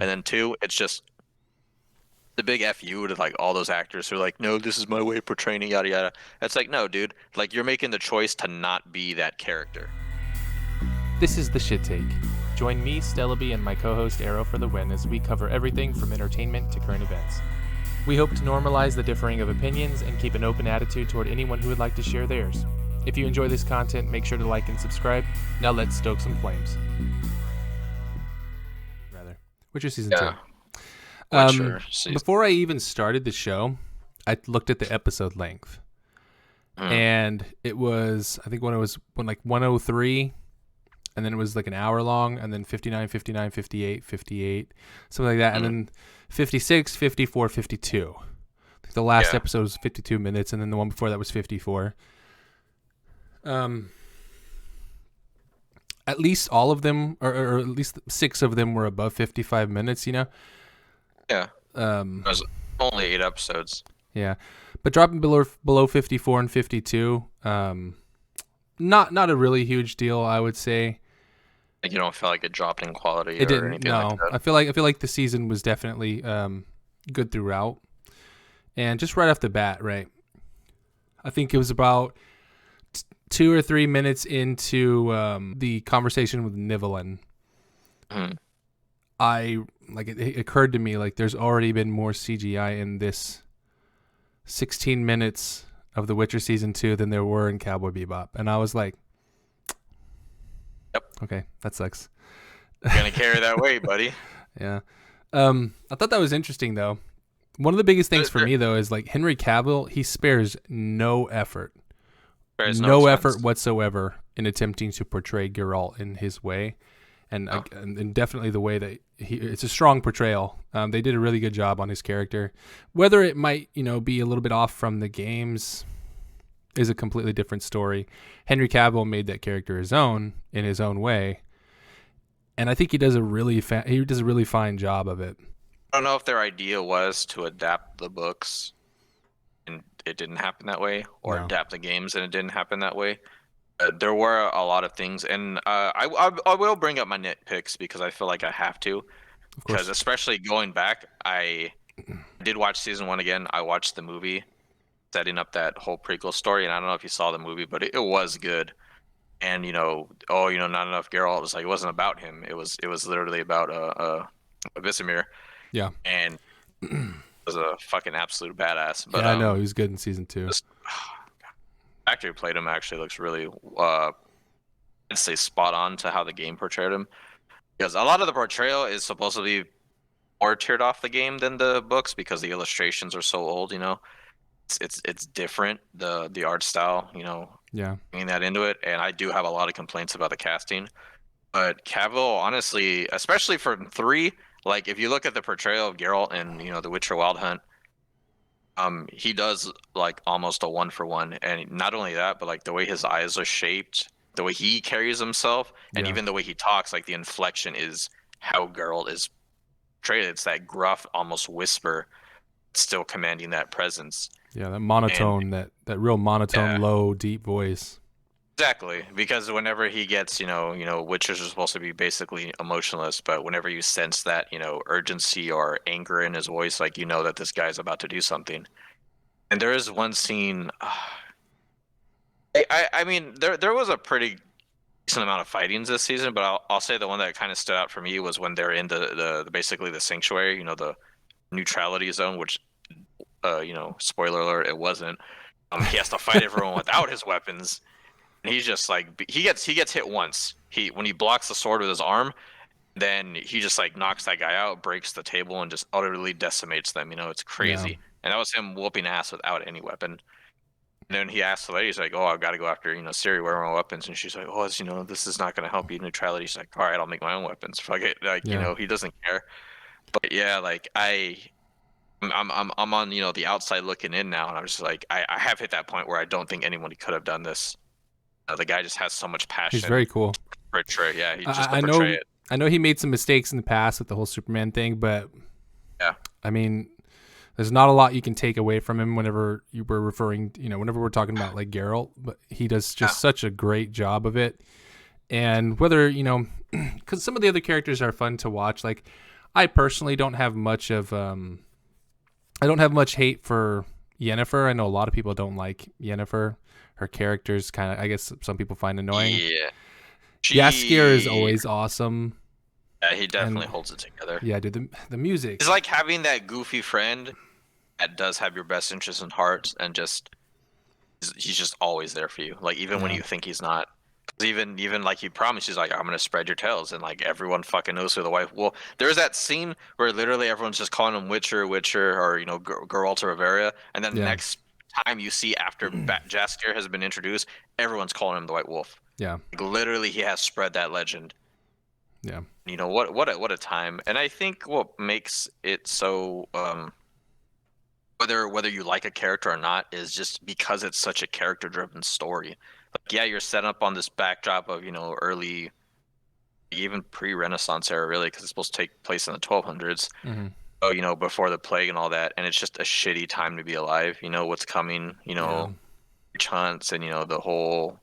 And then two, it's just the big FU to like all those actors who are like, no, this is my way of portraying it, yada yada. It's like, no, dude, like you're making the choice to not be that character. This is The Shit Take. Join me, Stellaby, and my co-host Arrow for the win as we cover everything from entertainment to current events. We hope to normalize the differing of opinions and keep an open attitude toward anyone who would like to share theirs. If you enjoy this content, make sure to like and subscribe. Now let's stoke some flames. Witcher Season 2. Witcher season. Before I even started the show, I looked at the episode length. And it was, I think when 103, and then it was like an hour long, and then 59, 59, 58, 58, something like that, and then 56, 54, 52. I think the last episode was 52 minutes, and then the one before that was 54. At least all of them, or at least 6 of them were above 55 minutes, you know? Yeah. It was only 8 episodes. Yeah. But dropping below 54 and 52, not a really huge deal, I would say. Like you don't feel like it dropped in quality it or didn't, anything no. like that? I feel like the season was definitely good throughout. And just right off the bat, right? I think it was about 2 or 3 minutes into the conversation with Nivellen. It occurred to me like there's already been more CGI in this 16 minutes of The Witcher Season 2 than there were in Cowboy Bebop. And I was like, yep. Okay, that sucks. You're going to carry that weight, buddy. Yeah. I thought that was interesting, though. One of the biggest things for me, though, is like Henry Cavill, he spares no effort. No effort whatsoever in attempting to portray Geralt in his way. And definitely the way that it's a strong portrayal. They did a really good job on his character. Whether it might, be a little bit off from the games is a completely different story. Henry Cavill made that character his own in his own way. And I think he does a really fine job of it. I don't know if their idea was to adapt the books and it didn't happen that way, or adapt the games and it didn't happen that way. There were a lot of things, and I will bring up my nitpicks because I feel like I have to. Because especially going back, I did watch season 1 again. I watched the movie, setting up that whole prequel story, and I don't know if you saw the movie, but it was good. And not enough Geralt. It was like it wasn't about him. It was literally about Vesemir. Yeah. And was a fucking absolute badass. But I know he was good in season 2. Actor who played him actually looks really, I'd say, spot on to how the game portrayed him. Because a lot of the portrayal is supposed to be more tiered off the game than the books because the illustrations are so old. It's different, the art style. Yeah. Bringing that into it, and I do have a lot of complaints about the casting. But Cavill, honestly, especially for 3. Like, if you look at the portrayal of Geralt in, The Witcher Wild Hunt, he does, like, almost a 1-for-1. And not only that, but, like, the way his eyes are shaped, the way he carries himself, and even the way he talks, like, the inflection is how Geralt is portrayed. It's that gruff, almost whisper, still commanding that presence. Yeah, that monotone, that real monotone, low, deep voice. Exactly, because whenever he gets, Witchers are supposed to be basically emotionless, but whenever you sense that, urgency or anger in his voice, like that this guy's about to do something. And there is one scene. I mean, there was a pretty decent amount of fightings this season, but I'll say the one that kind of stood out for me was when they're in the basically the sanctuary, the neutrality zone, which, spoiler alert, it wasn't. He has to fight everyone without his weapons. And he's just like he gets hit once. When he blocks the sword with his arm, then he just like knocks that guy out, breaks the table, and just utterly decimates them. It's crazy. Yeah. And that was him whooping ass without any weapon. And then he asks the lady, he's like, "Oh, I've got to go after Ciri. Where are my weapons?" And she's like, "Oh, this is not going to help you. Neutrality." She's like, "All right, I'll make my own weapons. Fuck it." Like he doesn't care. But yeah, like I'm on the outside looking in now, and I'm just like I have hit that point where I don't think anyone could have done this. The guy just has so much passion. He's very cool. Yeah, he just portray it. I know he made some mistakes in the past with the whole Superman thing, but yeah, I mean, there's not a lot you can take away from him whenever you were referring, whenever we're talking about like Geralt, but he does just such a great job of it. And whether, because some of the other characters are fun to watch, like I personally don't have much of I don't have much hate for Yennefer. I know a lot of people don't like Yennefer. Her character's kind of, I guess some people find annoying. Yeah. Jaskier is always awesome. Yeah, he definitely holds it together. Yeah, dude, the music. It's like having that goofy friend that does have your best interest in heart, and he's just always there for you. Like even when you think he's not. 'Cause even like he promised, he's like, I'm gonna spread your tails, and like everyone fucking knows who the wife. Well, there's that scene where literally everyone's just calling him Witcher, or Geralt of Rivera, and then the next time you see after Jaskier has been introduced, everyone's calling him the White Wolf. Yeah, like, literally he has spread that legend. Yeah, you know what a time. And I think what makes it so whether you like a character or not is just because it's such a character driven story. Like, yeah, you're set up on this backdrop of early, even pre-Renaissance era, really, because it's supposed to take place in the 1200s. Before the plague and all that, and it's just a shitty time to be alive. What's coming, witch hunts, and the whole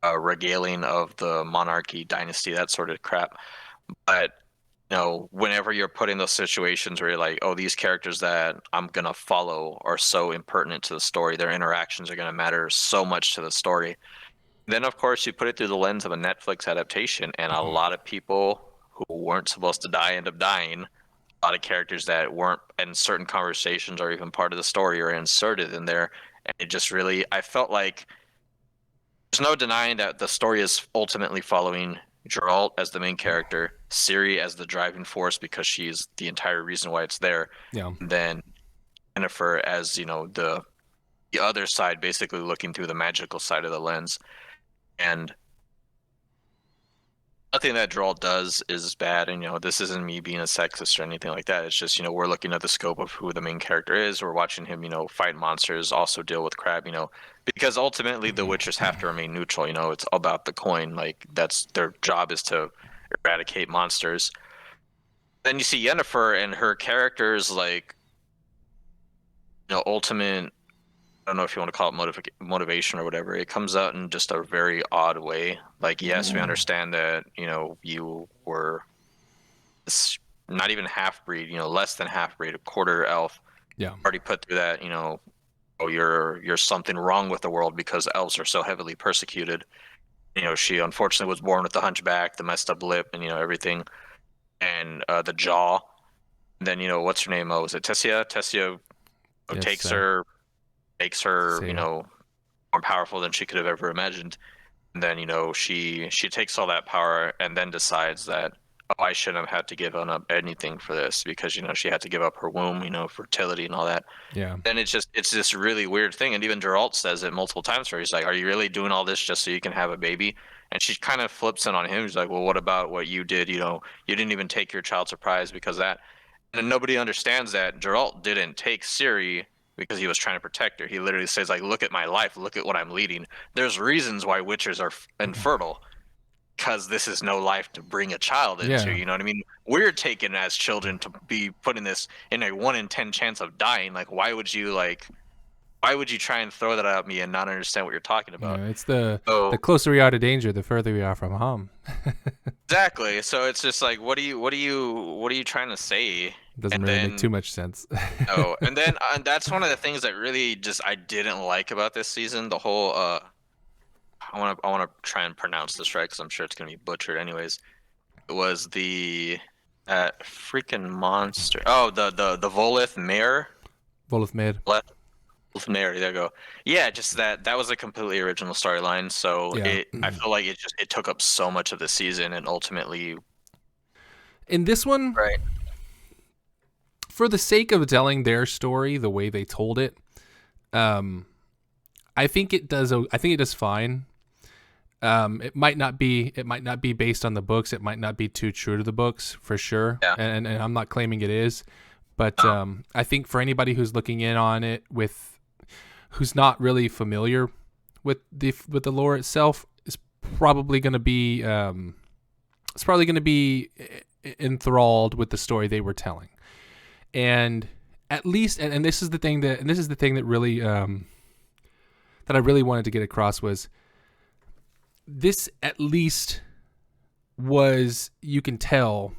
regaling of the monarchy dynasty, that sort of crap. But whenever you're put in those situations where you're like, oh, these characters that I'm gonna follow are so impertinent to the story, their interactions are gonna matter so much to the story, then of course you put it through the lens of a Netflix adaptation, and a lot of people who weren't supposed to die end up dying. A lot of characters that weren't in certain conversations or even part of the story are inserted in there, and it just really, I felt like there's no denying that the story is ultimately following Geralt as the main character, Ciri as the driving force because she's the entire reason why it's there. Yeah. And then Yennefer as the other side, basically looking through the magical side of the lens. And nothing that Geralt does is bad, and this isn't me being a sexist or anything like that. It's just we're looking at the scope of who the main character is. We're watching him fight monsters, also deal with crab, because ultimately the Witchers have to remain neutral. It's about the coin. Like, that's their job, is to eradicate monsters. Then you see Yennefer, and her character's like ultimate, I don't know if you want to call it motivation or whatever. It comes out in just a very odd way. Like, yes, we understand that, you were not even half-breed, less than half-breed, a quarter elf. Yeah. Already put through that, oh, you're something wrong with the world because elves are so heavily persecuted. She unfortunately was born with the hunchback, the messed up lip, and, everything. And the jaw. And then, what's her name? Oh, was it Tessia? Tessia takes her, makes her, more powerful than she could have ever imagined. And then, she takes all that power and then decides that, oh, I shouldn't have had to give up anything for this, because, she had to give up her womb, fertility and all that. Yeah. And it's this really weird thing. And even Geralt says it multiple times where he's like, are you really doing all this just so you can have a baby? And she kind of flips it on him. She's like, well, what about what you did? You didn't even take your child surprise because of that. And nobody understands that Geralt didn't take Ciri because he was trying to protect her. He literally says, like, look at my life, look at what I'm leading. There's reasons why witches are infertile, because this is no life to bring a child into. You know what I mean? We're taken as children to be put in this in a 1 in 10 chance of dying. Like, why would you try and throw that at me and not understand what you're talking about? Yeah, it's the closer we are to danger, the further we are from home. Exactly. So it's just like, what are you trying to say? Doesn't really make too much sense. Oh, and then that's one of the things that really just I didn't like about this season. The whole I want to try and pronounce this right because I'm sure it's gonna be butchered anyways. It was that freaking monster. Oh, the Volith Mare. Volith Mare. Volith Mare. There you go. Yeah, just that was a completely original storyline. So I feel like it took up so much of the season, and ultimately in this one, right. For the sake of telling their story the way they told it, I think it does. I think it does fine. It might not be based on the books. It might not be too true to the books for sure. Yeah. And I'm not claiming it is, but I think for anybody who's looking in on it who's not really familiar with the lore itself, is probably going to be enthralled with the story they were telling. And at least, and this is the thing that really that I really wanted to get across was this. At least was, you can tell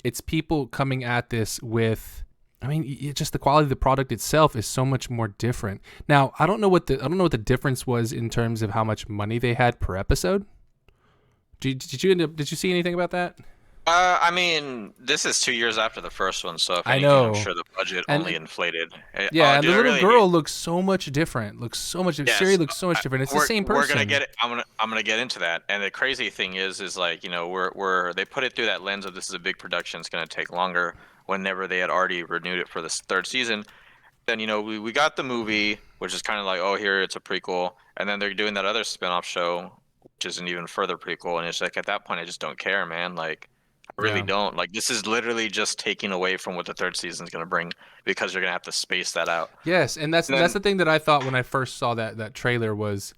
It's people coming at this with, I mean, just the quality of the product itself is so much more different. Now, I don't know what the difference was in terms of how much money they had per episode. Did you see anything about that? I mean, this is 2 years after the first one, so if I anything, I'm know. sure the budget And only inflated. yeah, and Dude, the I little really girl looks so much different. Siri yes, looks so much different. It's the same person. we're gonna get it. I'm gonna get into that. And the crazy thing is like, you know, we're they put it through that lens of this is a big production. It's gonna take longer. Whenever they had already renewed it for this third season, then you know we got the movie, which is kind of like, oh, here it's a prequel, and then they're doing that other spin-off show, which is an even further prequel, and it's like at that point I just don't care, man. Like I really Yeah. don't. Like this is literally just taking away from what the third season is gonna bring because you're gonna have to space that out. Yes, and that's the thing that I thought when I first saw that trailer was,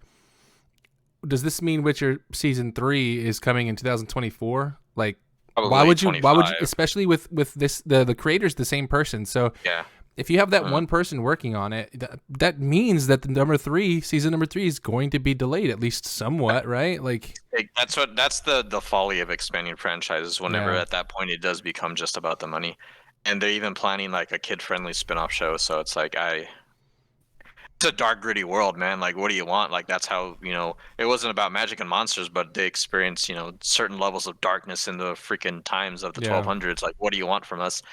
does this mean Witcher season 3 is coming in 2024? Like, Probably why would you, 25. especially with this, the creator's the same person. So Yeah. if you have that one person working on it, that means that the season number 3 is going to be delayed at least somewhat, right? Like That's the folly of expanding franchises. Whenever Yeah. at that point it does become just about the money, and they're even planning like a kid-friendly spin-off show. So it's like it's a dark, gritty world, man. Like, what do you want? Like, that's how, you know, it wasn't about magic and monsters, but they experience, you know, certain levels of darkness in the freaking times of the Yeah. 1200s. Like, what do you want from us?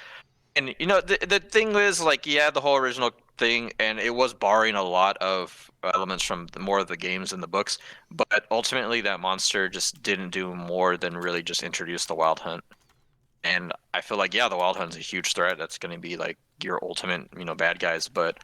And you know, the thing is, like, yeah, the whole original thing, and it was borrowing a lot of elements from more of the games and the books, but ultimately that monster just didn't do more than really just introduce the Wild Hunt. And I feel like, yeah, the Wild Hunt's a huge threat. That's going to be like your ultimate, you know, bad guys, but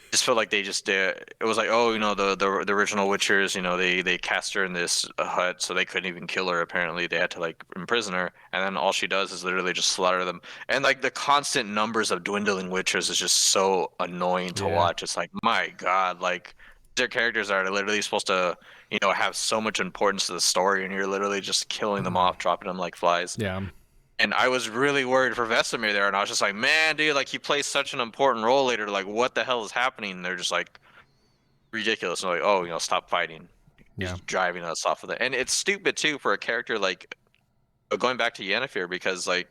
I just feel like they just did. It was like, oh, you know, the original Witchers, you know, they cast her in this hut, so they couldn't even kill her. Apparently, they had to like imprison her, and then all she does is literally just slaughter them. And like the constant numbers of dwindling Witchers is just so annoying to Yeah. watch. It's like, my God, like their characters are literally supposed to, you know, have so much importance to the story, and you're literally just killing them off, dropping them like flies. Yeah. And I was really worried for Vesemir there, and I was just like, man, dude, like he plays such an important role later. Like, what the hell is happening? And they're just like ridiculous. And like, oh, you know, stop fighting. He's Yeah. driving us off of it, and it's stupid too for a character like going back to Yennefer because like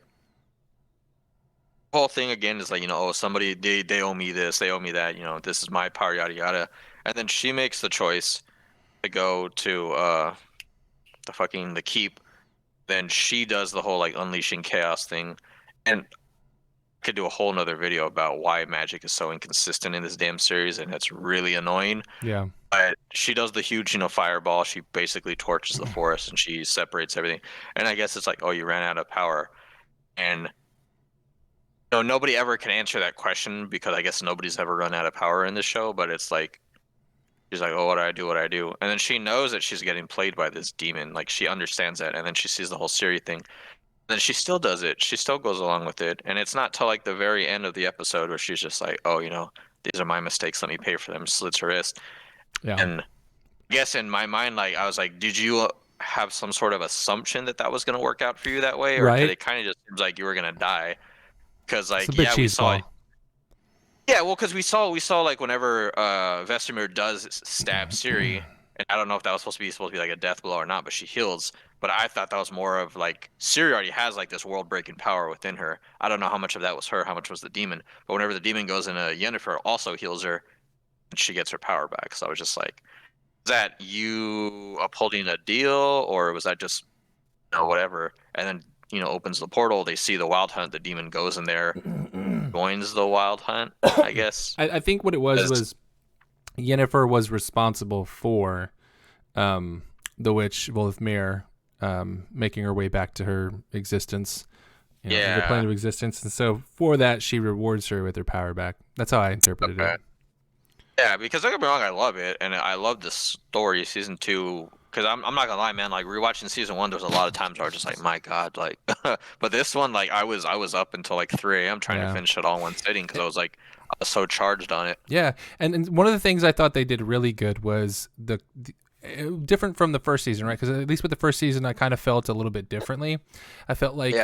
the whole thing again is like, you know, oh, somebody they owe me this, they owe me that. You know, this is my power, yada yada. And then she makes the choice to go to the keep. Then she does the whole like unleashing chaos thing, and I could do a whole nother video about why magic is so inconsistent in this damn series, and it's really annoying. Yeah. But she does the huge, you know, fireball. She basically torches the forest and she separates everything. And I guess it's like, oh, you ran out of power, and you know, nobody ever can answer that question because I guess nobody's ever run out of power in this show. But it's like she's like, oh, what do I do? What do I do? And then she knows that she's getting played by this demon. Like she understands that, and then she sees the whole Siri thing. Then she still does it. She still goes along with it, and it's not till like the very end of the episode where she's just like, oh, you know, these are my mistakes. Let me pay for them. Slits her wrist. Yeah. And I guess in my mind, like I was like, did you have some sort of assumption that that was going to work out for you that way, or Right. did it kind of just seems like you were going to die? Because like, It's a bit yeah, we saw it. cheeseball. Yeah, well, because we saw like whenever Vesemir does stab Ciri, and I don't know if that was supposed to be like a death blow or not, but she heals. But I thought that was more of like Ciri already has like this world-breaking power within her. I don't know how much of that was her, how much was the demon. But whenever the demon goes into Yennefer, it also heals her, and she gets her power back. So I was just like, is that you upholding a deal, or was that just, you know, whatever? And then, you know, opens the portal. They see the Wild Hunt. The demon goes in there, joins the Wild Hunt, I guess. I think what it was Yennefer was responsible for the witch Volithmir making her way back to her existence, you know, the plane of existence, and so for that she rewards her with her power back. That's how I interpreted it. Yeah, because don't get me wrong, I love it, and I love the story. Season 2, because I'm not gonna lie, man. Like rewatching season 1, there's a lot of times where I was just like, my God, like. But this one, like, I was up until like 3 a.m. trying to finish it all in one sitting because I was so charged on it. Yeah, and one of the things I thought they did really good was the different from the first season, right? Because at least with the first season, I kind of felt a little bit differently. I felt like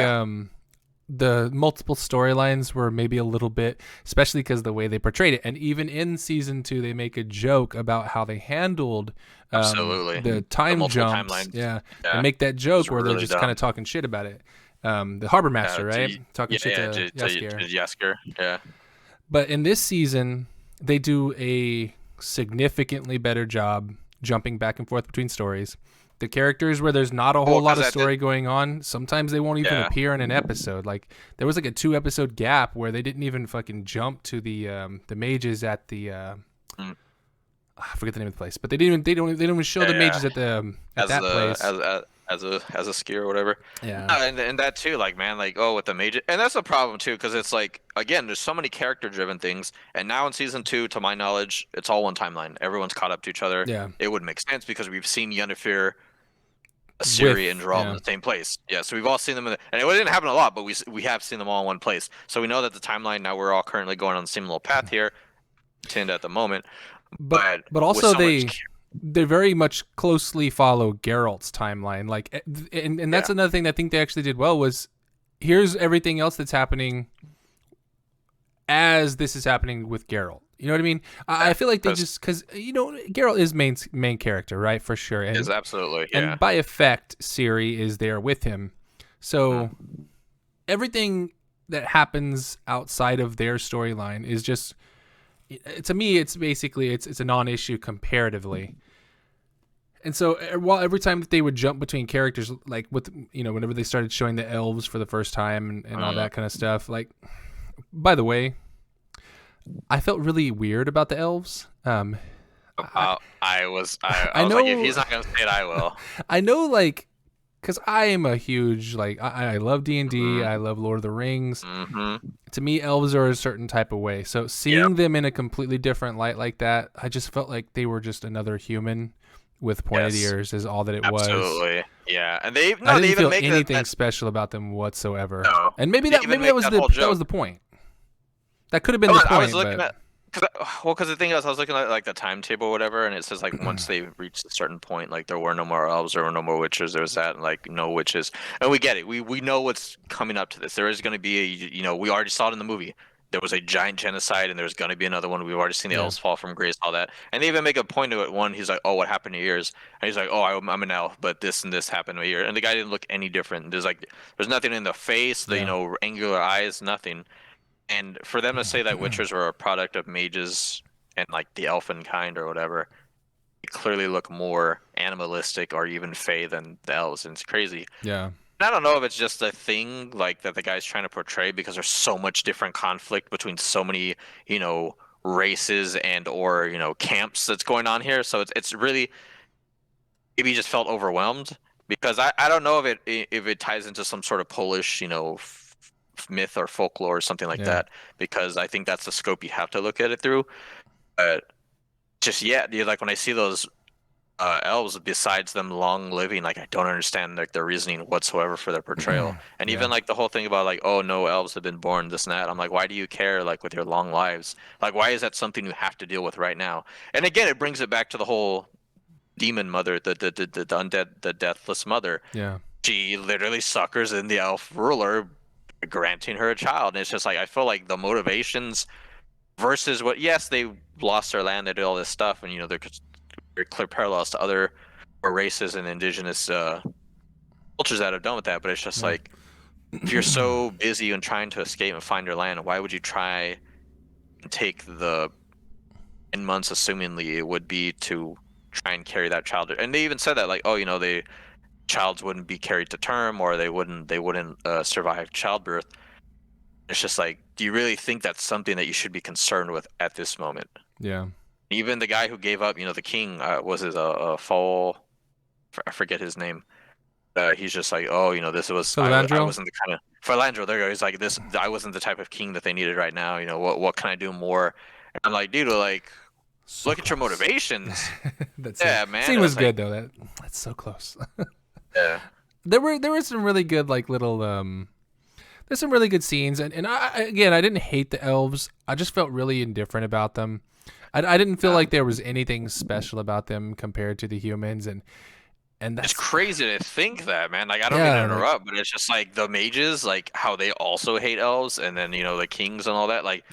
the multiple storylines were maybe a little bit, especially because the way they portrayed it. And even in season 2, they make a joke about how they handled Absolutely the time multiple jumps. timelines. Yeah, and make that joke where really they're just dumb. kind of talking shit about it. The harbor master, right? Talking yeah, shit yeah, to Jaskier. Jaskier, yeah. But in this season, they do a significantly better job jumping back and forth between stories. The characters where there's not a whole lot of story going on, sometimes they won't even appear in an episode. Like there was like a 2-episode gap where they didn't even fucking jump to the mages at the I forget the name of the place, but they don't even show the mages at the at that place as a skier or whatever. Yeah, and that too, like man, like with the mages, and that's a problem too, because it's like again, there's so many character driven things, and now in season 2, to my knowledge, it's all one timeline. Everyone's caught up to each other. Yeah, it would make sense because we've seen Yennefer, Assyria, and Geralt in the same place. Yeah, so we've all seen them, and it didn't happen a lot, but we have seen them all in one place. So we know that the timeline now we're all currently going on the same little path here, tend at the moment. But also they very much closely follow Geralt's timeline. Like, and that's another thing that I think they actually did well was here's everything else that's happening as this is happening with Geralt. You know what I mean? I feel like they just because Geralt is main character, right? For sure, is absolutely, yeah. And by effect, Ciri is there with him, so everything that happens outside of their storyline is just. To me, it's basically it's a non-issue comparatively, and so while every time that they would jump between characters, like with whenever they started showing the elves for the first time and all that kind of stuff, like by the way, I felt really weird about the elves. I was like, if he's not gonna say it, I will. I know, like. Because I am a huge, I love D&D, I love Lord of the Rings. To me, elves are a certain type of way. So seeing them in a completely different light like that, I just felt like they were just another human with pointed ears is all that it was. Absolutely, yeah. And I didn't feel anything special about them whatsoever. No. And maybe that was the point. That could have been the point. I was looking at... Because the thing is, I was looking at like the timetable or whatever, and it says like once they reached a certain point, like there were no more elves, there were no more witches, there was that, and like no witches, and we get it. We know what's coming up to this. There is going to be we already saw it in the movie. There was a giant genocide, and there's going to be another one. We've already seen the elves fall from grace, all that, and they even make a point to it. One, he's like, "Oh, what happened to yours?" And he's like, "Oh, I'm an elf, but this and this happened to me." And the guy didn't look any different. There's nothing in the face, the angular eyes, nothing. And for them to say that witchers were a product of mages and like the elfin kind or whatever, they clearly look more animalistic or even fey than the elves, and it's crazy. Yeah. And I don't know if it's just a thing like that the guy's trying to portray because there's so much different conflict between so many, races and or camps that's going on here. So it's really maybe he just felt overwhelmed because I don't know if it ties into some sort of Polish myth or folklore or something like that, because I think that's the scope you have to look at it through. But just like when I see those elves, besides them long living, like I don't understand like their reasoning whatsoever for their portrayal. And even like the whole thing about like, oh no, elves have been born, this and that. I'm like, why do you care like with your long lives? Like why is that something you have to deal with right now? And again, it brings it back to the whole demon mother, the undead, the deathless mother. Yeah. She literally suckers in the elf ruler, granting her a child. And it's just like I feel like the motivations versus what they lost their land, they did all this stuff, and there's very clear parallels to other races and indigenous cultures that have done with that. But it's just like if you're so busy and trying to escape and find your land, why would you try and take the 10 months assumingly it would be to try and carry that child? And they even said that like, oh, they childs wouldn't be carried to term, or they wouldn't survive childbirth. It's just like, do you really think that's something that you should be concerned with at this moment? Yeah. Even the guy who gave up, the king, was his fall. I forget his name. He's just like, oh, this was I wasn't the kind of Philandro. There you go. He's like, this. I wasn't the type of king that they needed right now. What can I do more? And I'm like, dude, like. Look at your motivations. Man. Scene was good though. That's so close. Yeah. There were some really good like little there's some really good scenes, and I didn't hate the elves. I just felt really indifferent about them. I didn't feel like there was anything special about them compared to the humans, and that's it's crazy to think that, man. Like I don't mean to interrupt, but it's just like the mages, like how they also hate elves, and then the kings and all that. Like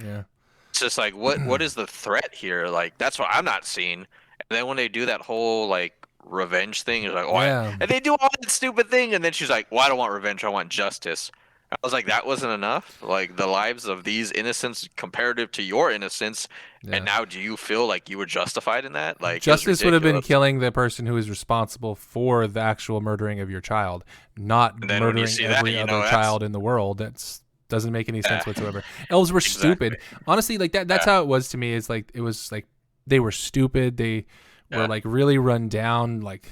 it's just like what is the threat here? Like that's what I'm not seeing. And then when they do that whole like revenge thing. It's like, oh, Yeah. and they do all that stupid thing, and then she's like, well, I don't want revenge, I want justice. I was like, that wasn't enough. Like the lives of these innocents comparative to your innocence, and Yeah. now do you feel like you were justified in that? Like it was Justice would have been ridiculous. killing the person who is responsible for the actual murdering of your child, not And then when you murdering see that, every you other know, that's child in the world. That's doesn't make any sense whatsoever. Elves were stupid. exactly. Honestly, like that's how it was to me. Is like it was like they were stupid. They were Yeah. like really run down, like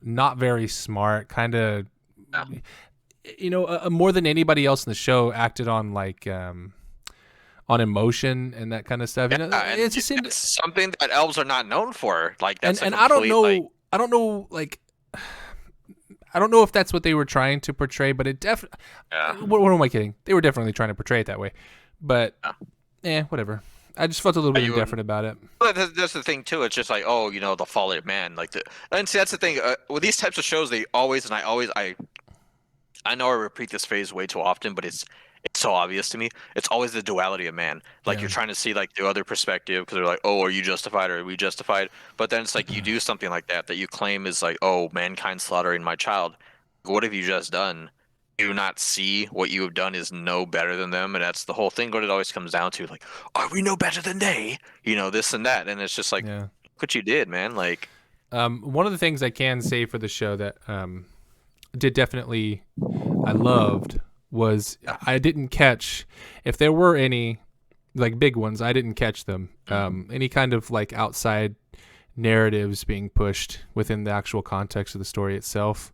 not very smart, kind of. Yeah. You know, more than anybody else in the show, acted on like on emotion and that kind of stuff. Yeah, You know, and it's just it's something that elves are not known for. Like that's and a I don't complete know, like I don't know, like I don't know if that's what they were trying to portray, but it definitely. yeah. What am I kidding? They were definitely trying to portray it that way, but Yeah. whatever. I just felt a little bit You indifferent about it. But that's the thing too. It's just like, oh, you know, the folly of man. Like and see, that's the thing. With these types of shows, they always and I know I repeat this phrase way too often, but it's so obvious to me. It's always the duality of man. Like Yeah. you're trying to see like the other perspective because they're like, oh, are you justified or are we justified? But then it's like you do something like that you claim is like, oh, mankind slaughtering my child. What have you just done? Do you not see what you have done is no better than them? And that's the whole thing. What it always comes down to, like, are we no better than they? You know, this and that. And it's just like, Yeah. look what you did, man. Like, One of the things I can say for the show that did definitely I loved was I didn't catch if there were any like big ones. I didn't catch them. Any kind of like outside narratives being pushed within the actual context of the story itself.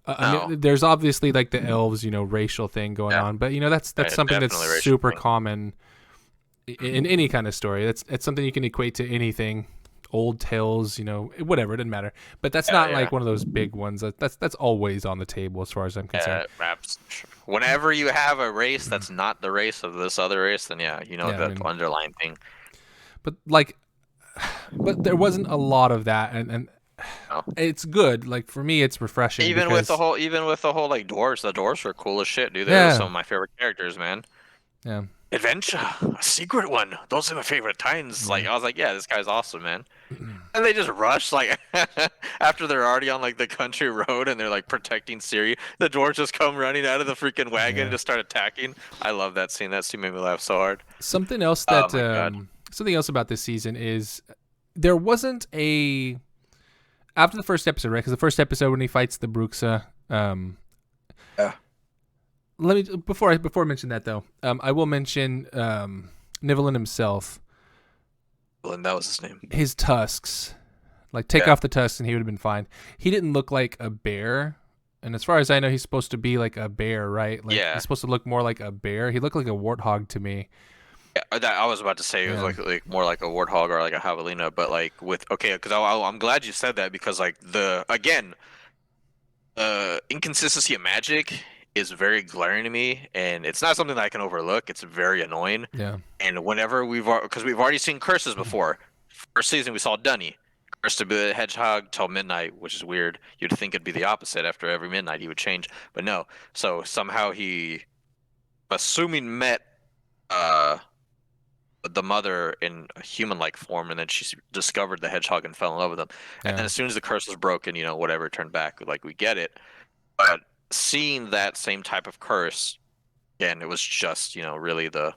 I mean, there's obviously like the elves, you know, racial thing going on, but you know that's something that's definitely racial super thing. common in any kind of story. That's something you can equate to anything, old tales, you know, whatever. It doesn't matter. But that's not like one of those big ones. That's always on the table as far as I'm concerned. Whenever you have a race that's not the race of this other race, then you know Yeah, I the mean- underlying thing. But like, but there wasn't a lot of that, and No. it's good. Like for me, it's refreshing. Even because, with the whole like dwarves, the dwarves were cool as shit, dude. They Yeah. were some of my favorite characters, man. yeah, Adventure, a secret one. Those are my favorite times. Like I was like, yeah, this guy's awesome, man. And they just rush like after they're already on like the country road and they're like protecting Ciri. The dwarves just come running out of the freaking wagon and just start attacking. I love that scene. That scene made me laugh so hard. something else Oh that my God. something else about this season is there wasn't a after the first episode, right? Because the first episode when he fights the Bruxa, Yeah. Let me before I mention that though, I will mention Nivellen himself. And that was his name. His tusks, like take off the tusks and he would have been fine. He didn't look like a bear, and as far as I know, he's supposed to be like a bear, right? Like, Yeah. he's supposed to look more like a bear. He looked like a warthog to me. Yeah, that I was about to say it was like more like a warthog or like a javelina, but like with because I'm glad you said that because like inconsistency of magic is very glaring to me, and it's not something that I can overlook. It's very annoying. Yeah. And whenever because we've already seen curses before. First season we saw Dunny, cursed to be the hedgehog till midnight, which is weird. You'd think it'd be the opposite. After every midnight he would change, but no. So somehow he, assuming met the mother in a human-like form, and then she discovered the hedgehog and fell in love with him. And then as soon as the curse was broken, you know, whatever, turned back. Like we get it, but seeing that same type of curse again, it was just really the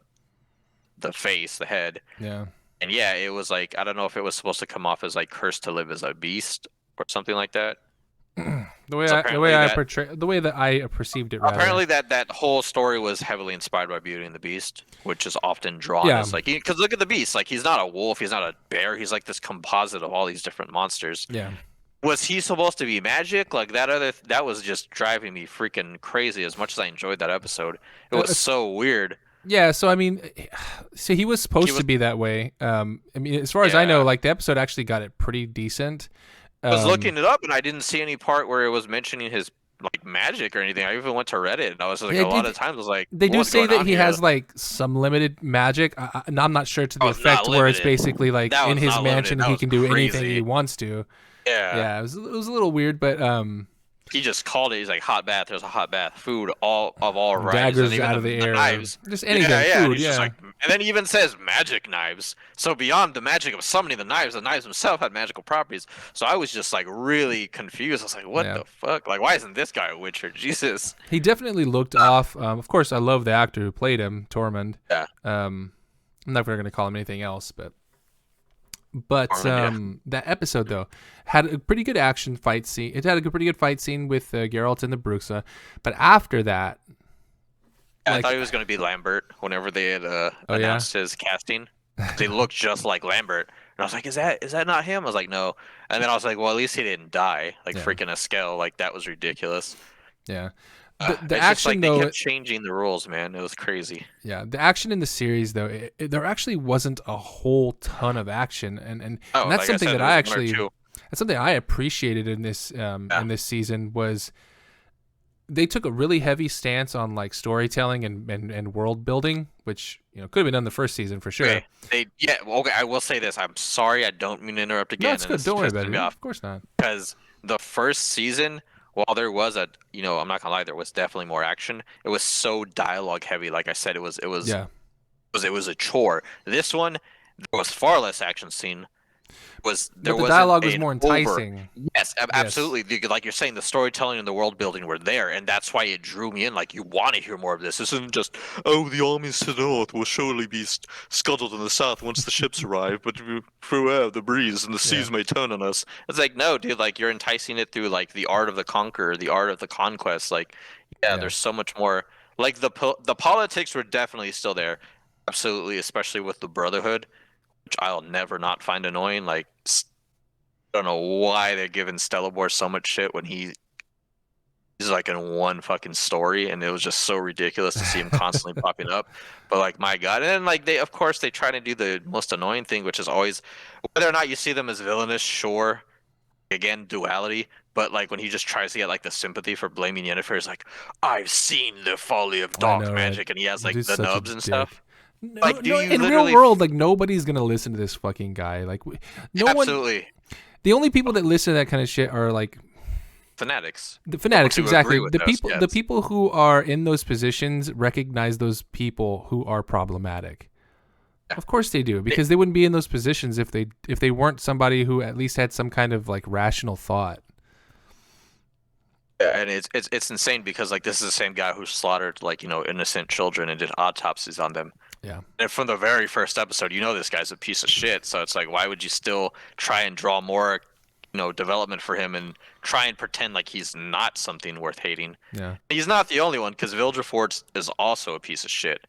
face, the head, Yeah. and yeah, it was like I don't know if it was supposed to come off as like cursed to live as a beast or something like that. The way So the way that I perceived it. Rather. Apparently, that whole story was heavily inspired by Beauty and the Beast, which is often drawn Yeah. as like because look at the Beast, like he's not a wolf, he's not a bear, he's like this composite of all these different monsters. Yeah. Was he supposed to be magic? Like that was just driving me freaking crazy. As much as I enjoyed that episode, it was so weird. Yeah, so I mean, so he was supposed to be that way. I mean, as far as I know, like the episode actually got it pretty decent. I was looking it up and I didn't see any part where it was mentioning his like magic or anything. I even went to Reddit and I was like, a lot of times I was like, they do what's say going that on he here? has like some limited magic. And I'm not sure to the Oh, it's effect not where it's limited. basically like That in was his not mansion limited. That he was can do anything crazy. he wants to. Yeah. Yeah, it was a little weird, but He just called it. He's like, hot bath. There's a hot bath. Food, all varieties. daggers and even out of the air, knives. just anything. Yeah. Food, He's just like, And then he even says magic knives. So beyond the magic of summoning the knives themselves had magical properties. So I was just like really confused. I was like, what Yeah. the fuck? Like, why isn't this guy a Witcher? Jesus. He definitely looked off. Of course, I love the actor who played him, Tormund. Yeah. I'm never going to call him anything else, but Tormund, that episode though had a pretty good action fight scene. It had a pretty good fight scene with Geralt and the Bruxa, but after that, I thought he was going to be Lambert whenever they had announced his casting. They looked just like Lambert. And I was like, is that not him? I was like, no. And then I was like, well, at least he didn't die. Like freaking Eskel. Like that was ridiculous. Yeah. The action just like though, they kept changing the rules, man. It was crazy. Yeah, the action in the series though, there actually wasn't a whole ton of action, and that's like something said, that that's something I appreciated in this season was they took a really heavy stance on like storytelling and world building, which could have been done the first season for sure. Okay. I will say this. I'm sorry, I don't mean to interrupt again. No, it's good. Don't worry about it. Of course not. Because the first season, while there was I'm not gonna lie, there was definitely more action. It was so dialogue heavy. Like I said, it was a chore. This one, there was far less action scene. But the dialogue was more enticing. Yes, absolutely. Like you're saying, the storytelling and the world building were there, and that's why it drew me in. Like you want to hear more of this. This isn't just the armies to the north will surely be scuttled in the south once the ships arrive, but through the breeze and the seas may turn on us. It's like no, dude. Like you're enticing it through like the art of the conqueror, the art of the conquest. Like there's so much more. Like the politics were definitely still there, absolutely, especially with the Brotherhood, which I'll never not find annoying. Like, I don't know why they're giving Stellibor so much shit when he's like in one fucking story, and it was just so ridiculous to see him constantly popping up. But like, my God, and then like they try to do the most annoying thing, which is always whether or not you see them as villainous, sure. Again, duality. But like when he just tries to get like the sympathy for blaming Yennefer, is like, I've seen the folly of dark magic, and he has like the nubs and stuff. In real world, like nobody's gonna listen to this fucking guy. Like, absolutely. The only people that listen to that kind of shit are like fanatics. The fanatics, exactly. The people who are in those positions recognize those people who are problematic. Yeah. Of course they do, because they wouldn't be in those positions if they weren't somebody who at least had some kind of like rational thought. Yeah, and it's insane because like this is the same guy who slaughtered like innocent children and did autopsies on them. Yeah. And from the very first episode, this guy's a piece of shit. So it's like, why would you still try and draw more, development for him and try and pretend like he's not something worth hating? Yeah. He's not the only one, because Vilgefortz is also a piece of shit.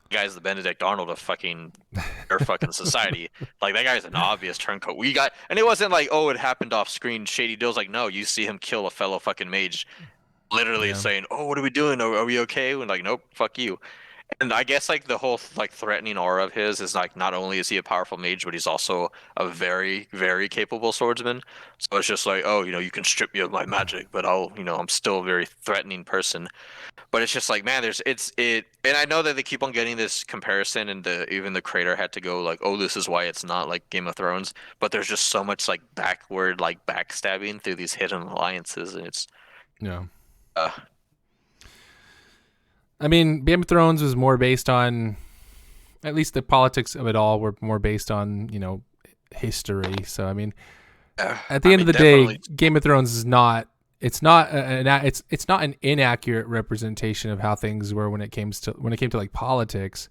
The guy's the Benedict Arnold of fucking society. Like that guy's an obvious turncoat. And it wasn't like, oh, it happened off screen, shady deals. Like, no, you see him kill a fellow fucking mage, literally saying, "Oh, what are we doing? Are we okay?" And like, nope, fuck you. And I guess like the whole like threatening aura of his is like not only is he a powerful mage, but he's also a very, very capable swordsman. So it's just like, oh, you can strip me of my magic, but I'm still a very threatening person. But it's just like, man, and I know that they keep on getting this comparison, and even the creator had to go like, oh, this is why it's not like Game of Thrones. But there's just so much like backward like backstabbing through these hidden alliances, and it's I mean, Game of Thrones was more based on, at least the politics of it all were more based on, history. So, I mean, at the end of the day, Game of Thrones is not, it's not an inaccurate representation of how things were when it came to like politics.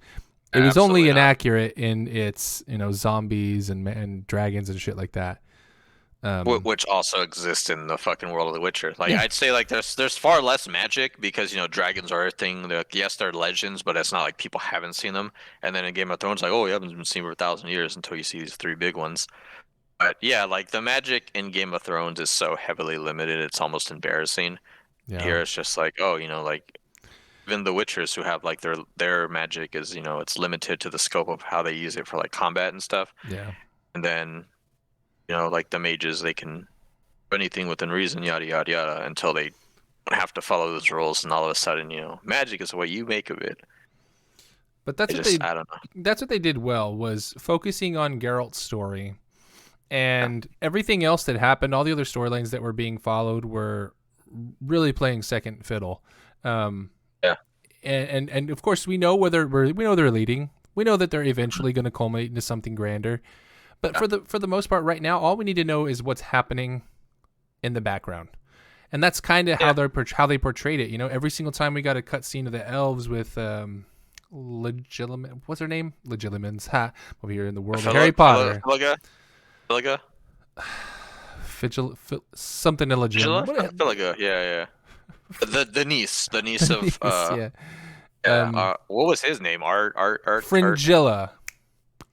It was only inaccurate in its, zombies and dragons and shit like that. Which also exists in the fucking world of The Witcher. Like I'd say, like there's far less magic because dragons are a thing. Yes, they're legends, but it's not like people haven't seen them. And then in Game of Thrones, like, oh, you haven't been seen for 1,000 years until you see these 3 big ones. But yeah, like the magic in Game of Thrones is so heavily limited, it's almost embarrassing. Yeah. Here it's just like, oh, like even the Witchers who have like their magic is it's limited to the scope of how they use it for like combat and stuff. Yeah, and then. Like the mages, they can do anything within reason, yada, yada, yada, until they have to follow those rules. And all of a sudden, magic is what you make of it. But I don't know. That's what they did well, was focusing on Geralt's story. And everything else that happened, all the other storylines that were being followed were really playing second fiddle. And of course, we know they're leading. We know that they're eventually going to culminate into something grander. But for the most part right now, all we need to know is what's happening in the background. And that's kind of how they portrayed it. You know, every single time we got a cutscene of the elves with what's her name? Legilimens. Ha. Over here in the world of Harry Potter. Filiga? Something illegitimate. Filiga, yeah. The niece of what was his name? Art Fringilla.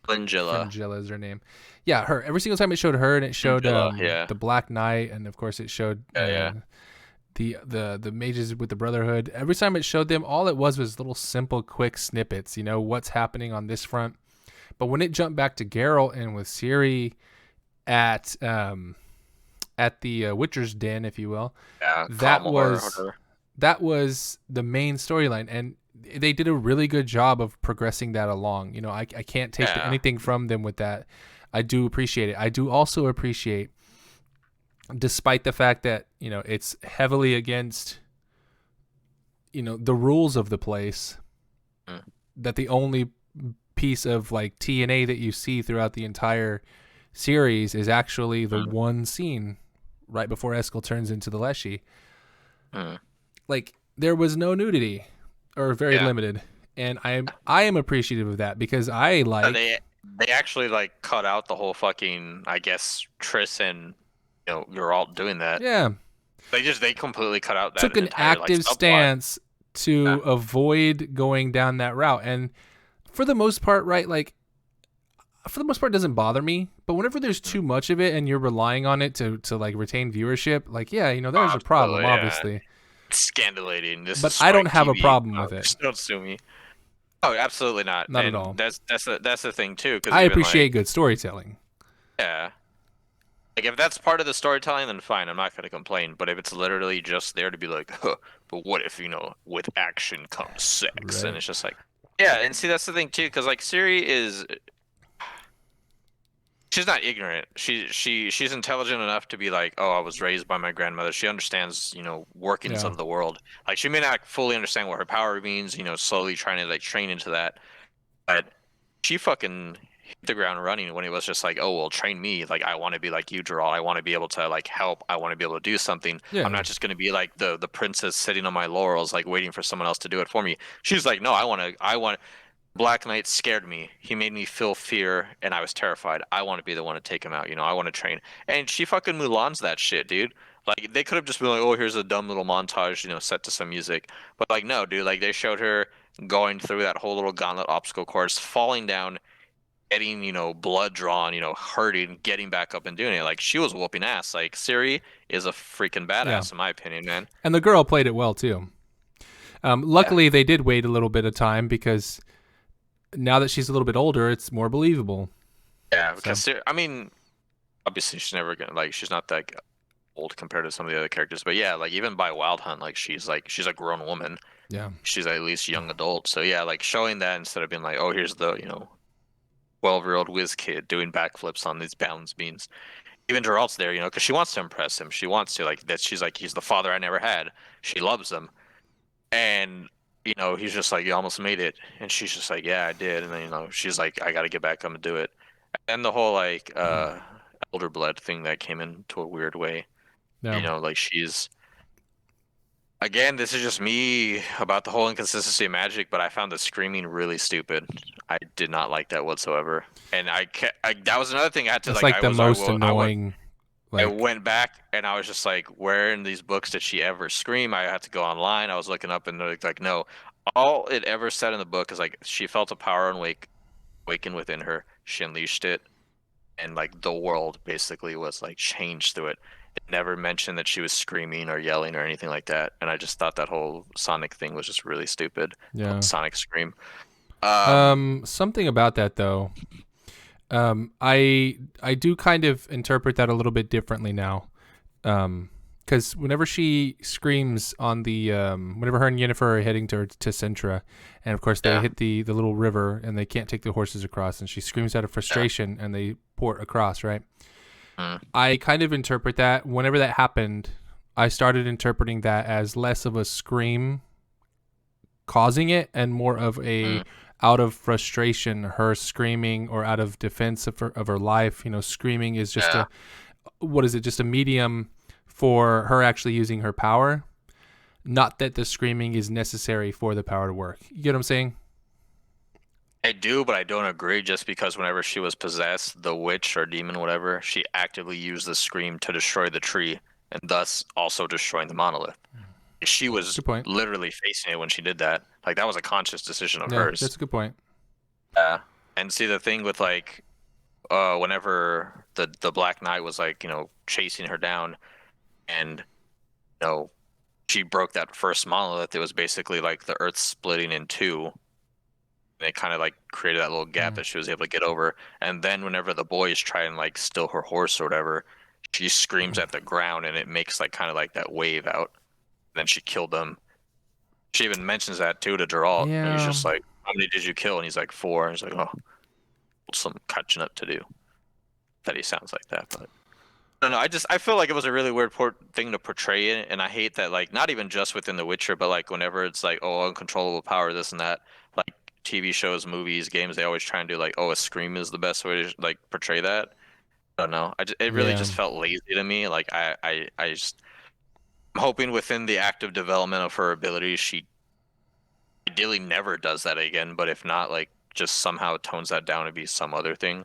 Fringilla Is her name. Yeah, her. Every single time it showed her, and it showed the Black Knight, and of course it showed the mages with the Brotherhood. Every time it showed them, all it was little simple, quick snippets. You know what's happening on this front. But when it jumped back to Geralt and with Ciri at the Witcher's Den, if you will, that was the main storyline, and they did a really good job of progressing that along. You know, I can't take anything from them with that. I do appreciate it. I do also appreciate, despite the fact that, you know, it's heavily against, you know, the rules of the place, that the only piece of like TNA that you see throughout the entire series is actually the one scene right before Eskel turns into the Leshy. Like, there was no nudity, or very limited, and I am appreciative of that, because I like they actually like cut out the whole fucking, I guess, Triss and, you know, you're all doing that. Yeah, they completely cut out that. Took an entire, active stance to avoid going down that route, and for the most part, right, like, for the most part, it doesn't bother me. But whenever there's too much of it and you're relying on it to like retain viewership, like, yeah, you know, there's a problem, obviously. It's scandalating. But I don't have a problem with it. Don't sue me. Oh, absolutely not. Not at all. That's the thing too. Cause I appreciate good storytelling. Yeah. Like, if that's part of the storytelling, then fine. I'm not going to complain. But if it's literally just there to be like, but what if, you know, with action comes sex? Right. And it's just like, yeah. And see, that's the thing too. Because like Ciri is, she's not ignorant. She's intelligent enough to be like, oh, I was raised by my grandmother. She understands, you know, workings of the world. Like, she may not fully understand what her power means, you know, slowly trying to like train into that. But she fucking hit the ground running when it was just like, oh, well, train me. Like, I want to be like you, Geralt. I want to be able to like help. I want to be able to do something. Yeah. I'm not just going to be like the princess sitting on my laurels, like waiting for someone else to do it for me. She's like, no, I want. Black Knight scared me. He made me feel fear, and I was terrified. I want to be the one to take him out. You know, I want to train. And she fucking Mulan's that shit, dude. Like, they could have just been like, oh, here's a dumb little montage, you know, set to some music. But like, no, dude. Like, they showed her going through that whole little gauntlet obstacle course, falling down, getting, you know, blood drawn, you know, hurting, getting back up and doing it. Like, she was whooping ass. Like, Ciri is a freaking badass, in my opinion, man. And the girl played it well too. Luckily, they did wait a little bit of time, because now that she's a little bit older, it's more believable. Yeah, because I mean, obviously she's never gonna, like, she's not that old compared to some of the other characters, but yeah, like, even by Wild Hunt, like, she's a grown woman. Yeah, she's at least young adult. So yeah, like, showing that instead of being like, oh, here's the, you know, 12-year-old whiz kid doing backflips on these balance beams. Even Geralt's there, you know, because she wants to impress him. She wants to, like, that. She's like, he's the father I never had. She loves him, and, you know, he's just like, you almost made it. And she's just like, yeah, I did. And then, you know, she's like, I got to get back. I'm going to do it. And the whole, like, elder blood thing that came into a weird way. Yeah. You know, like, she's, again, this is just me about the whole inconsistency of magic, but I found the screaming really stupid. I did not like that whatsoever. And that was another thing I had to, like the most annoying. I went back and I was just like, where in these books did she ever scream? I had to go online. I was looking up, and they're like, no. All it ever said in the book is like, she felt a power awaken within her. She unleashed it, and like the world basically was like changed through it. It never mentioned that she was screaming or yelling or anything like that. And I just thought that whole Sonic thing was just really stupid. Yeah. Sonic scream. Something about that though. I do kind of interpret that a little bit differently now, because whenever she screams on the whenever her and Yennefer are heading to Sintra, and of course they hit the little river and they can't take the horses across, and she screams out of frustration and they port across, right? I kind of interpret that whenever that happened, I started interpreting that as less of a scream causing it and more of a out of frustration, her screaming, or out of defense of her life, screaming is just just a medium for her actually using her power. Not that the screaming is necessary for the power to work. You get what I'm saying? I do, but I don't agree. Just because whenever she was possessed, the witch or demon, whatever, she actively used the scream to destroy the tree, and thus also destroying the monolith. She was literally facing it when she did that. Like, that was a conscious decision of hers. That's a good point. Yeah. And see, the thing with, like, whenever the Black Knight was, like, chasing her down, and, she broke that first monolith, it was basically like the earth splitting in two. And it kind of, like, created that little gap that she was able to get over. And then whenever the boys try and, like, steal her horse or whatever, she screams at the ground, and it makes, like, kind of like that wave out. Then she killed them. She even mentions that too to Geralt. Yeah. And he's just like, "How many did you kill?" And he's like, 4. And he's like, "Oh, some catching up to do." That he sounds like that, but I don't know. I feel like it was a really weird thing to portray it, and I hate that. Like, not even just within The Witcher, but like whenever it's like, oh, uncontrollable power, this and that. Like TV shows, movies, games, they always try and do like, oh, a scream is the best way to like portray that. I don't know. It really just felt lazy to me. Like I'm hoping within the active development of her abilities, she ideally never does that again. But if not, like, just somehow tones that down to be some other thing.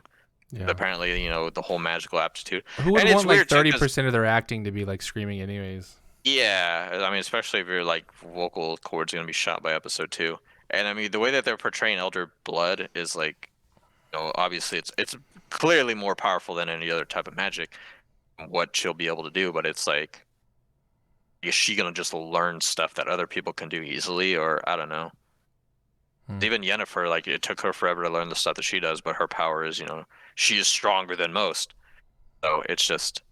Yeah. Apparently, the whole magical aptitude. Who would want like 30% of their acting to be like screaming, anyways? Yeah, I mean, especially if your like vocal cords are gonna be shot by episode 2. And I mean, the way that they're portraying Elder Blood is like, obviously it's clearly more powerful than any other type of magic. What she'll be able to do, but it's like, is she gonna just learn stuff that other people can do easily, or I don't know. Even Yennefer, like, it took her forever to learn the stuff that she does, but her power is, she is stronger than most. So it's just,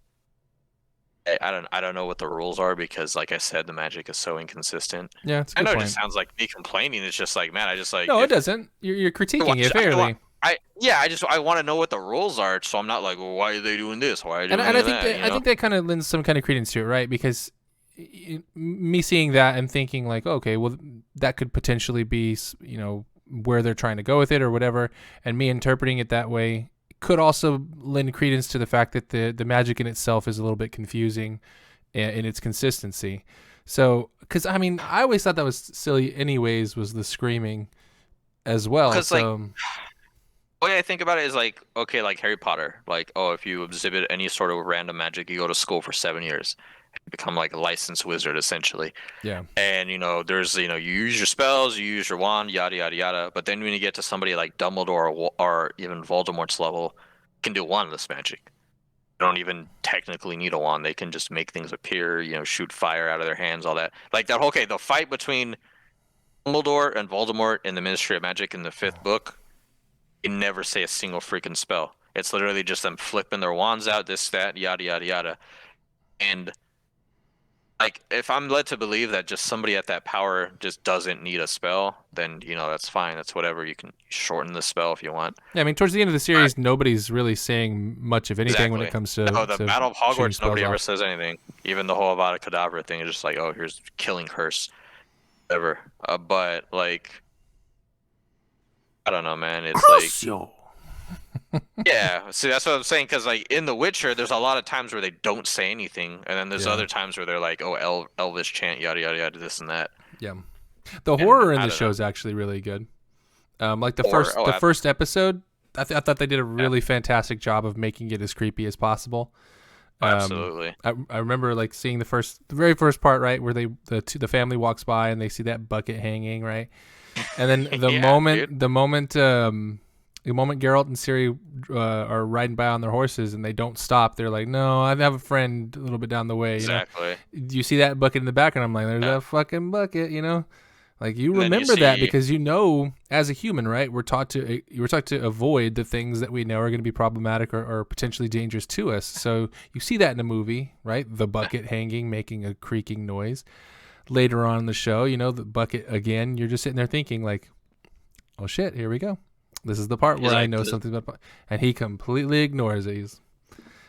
I don't know what the rules are, because, like I said, the magic is so inconsistent. Yeah, it's a good I know point. It just sounds like me complaining. It's just like, man, I just like. No, it doesn't. You're critiquing it fairly. I want to know what the rules are, so I'm not like, well, why are they doing this? Why are they doing that? I think that kind of lends some kind of credence to it, right? Because me seeing that and thinking like, okay, well, that could potentially be, where they're trying to go with it or whatever, and me interpreting it that way could also lend credence to the fact that the magic in itself is a little bit confusing in its consistency. So, because I mean, I always thought that was silly anyways, was the screaming as well. Because like, the way I think about it is like, okay, like Harry Potter, like, oh, if you exhibit any sort of random magic, you go to school for 7 years. Become like a licensed wizard, essentially. Yeah. And there's you use your spells, you use your wand, yada yada yada. But then when you get to somebody like Dumbledore or even Voldemort's level, can do wandless magic. They don't even technically need a wand. They can just make things appear, shoot fire out of their hands, all that. Like that. Okay, the fight between Dumbledore and Voldemort in the Ministry of Magic in the 5th book, you never say a single freaking spell. It's literally just them flipping their wands out, this, that, yada yada yada, and like, if I'm led to believe that just somebody at that power just doesn't need a spell, then, that's fine. That's whatever. You can shorten the spell if you want. Yeah, I mean, towards the end of the series, nobody's really saying much of anything when it comes to... No, the Battle of Hogwarts, nobody ever says anything. Even the whole Avada Kedavra thing is just like, oh, here's killing curse. Whatever. But, like... I don't know, man. It's Crucio. Like... Yeah, see, that's what I'm saying, because like in The Witcher, there's a lot of times where they don't say anything, and then there's other times where they're like, oh, Elvish chant, yada yada yada, this and that. Yeah, the horror in the show is actually really good. Like the first episode, I thought they did a really fantastic job of making it as creepy as possible. Absolutely. I remember like seeing the very first part, right, where the family walks by and they see that bucket hanging, right, and then the moment Geralt and Ciri are riding by on their horses and they don't stop, they're like, no, I have a friend a little bit down the way. Exactly. You see that bucket in the back, and I'm like, there's that fucking bucket, Like, you remember that because as a human, right, we're taught to avoid the things that we know are going to be problematic or potentially dangerous to us. So you see that in a movie, right? The bucket hanging, making a creaking noise. Later on in the show, the bucket again, you're just sitting there thinking like, oh shit, here we go. This is the part where I know something about, and he completely ignores these.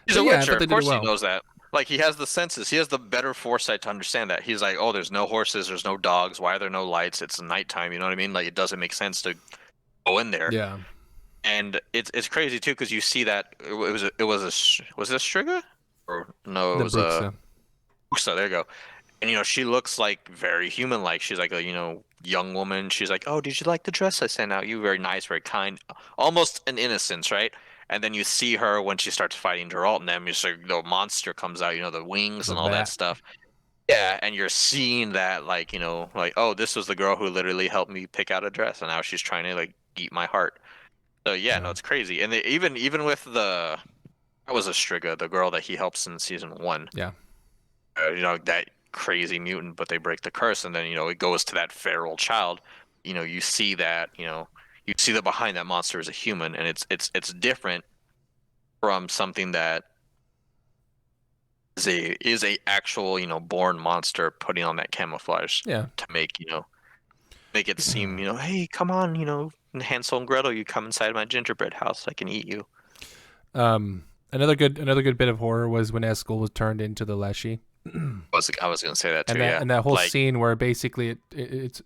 He's a Witcher. Of course he knows that. Like, he has the senses. He has the better foresight to understand that. He's like, oh, there's no horses, there's no dogs. Why are there no lights? It's nighttime. You know what I mean? Like, it doesn't make sense to go in there. Yeah. And it's crazy too because you see that was it a Striga or no it The was a Bruxa. so there you go. And she looks like very human like. She's like a young woman. She's like, oh, did you like the dress I sent out you? Very nice, very kind, almost an innocence, right? And then you see her when she starts fighting Geralt and them. You see the monster comes out, the wings The and all that bat. stuff. Yeah, and you're seeing that like like, oh, this was the girl who literally helped me pick out a dress, and now she's trying to like eat my heart. So yeah, Yeah. no, it's crazy. And even with that was a Striga, the girl that he helps in season 1. Yeah. That crazy mutant, but they break the curse, and then it goes to that feral child. You see that you see that behind that monster is a human, and it's different from something that is a actual born monster putting on that camouflage Yeah. to make it seem hey, come on, Hansel and Gretel, you come inside my gingerbread house, I can eat you. Another good bit of horror was when Eskel was turned into the Leshy. I was gonna say that too. And that yeah, and that whole like, scene where basically it's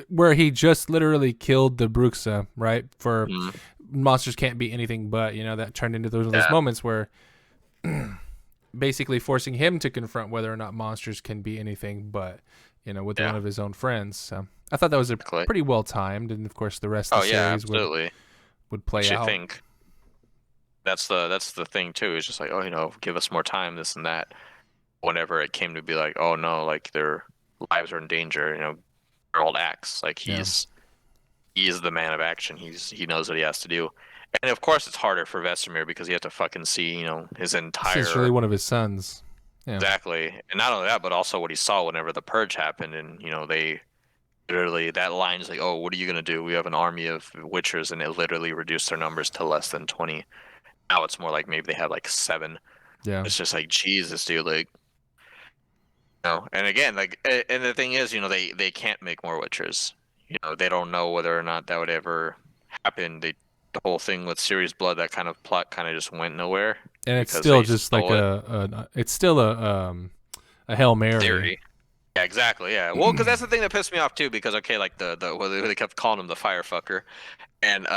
where he just literally killed the Bruxa, right? For monsters can't be anything but, that turned into those moments where basically forcing him to confront whether or not monsters can be anything but, with one of his own friends. So I thought that was pretty well timed, and of course the rest of the series would play out. Think that's the thing too. It's just like, give us more time, this and that. Whenever it came to be like, oh no, like their lives are in danger, Geralt acts like he's the man of action. He knows what he has to do. And of course it's harder for Vesemir because he has to fucking see, his entire. This is really one of his sons. Yeah. Exactly. And not only that, but also what he saw whenever the purge happened, and they literally, that line is like, oh, what are you gonna do? We have an army of Witchers, and it literally reduced their numbers to less than 20. Now it's more like maybe they have like 7. Yeah. It's just like, Jesus, dude, like. And again, like, and the thing is, they can't make more Witchers. They don't know whether or not that would ever happen. The whole thing with Ciri's blood, that kind of plot kind of just went nowhere. And it's still just like it's still a Hail Mary. Theory. Yeah, exactly. Yeah. Well, because that's the thing that pissed me off too. Because okay, like they kept calling him the firefucker, and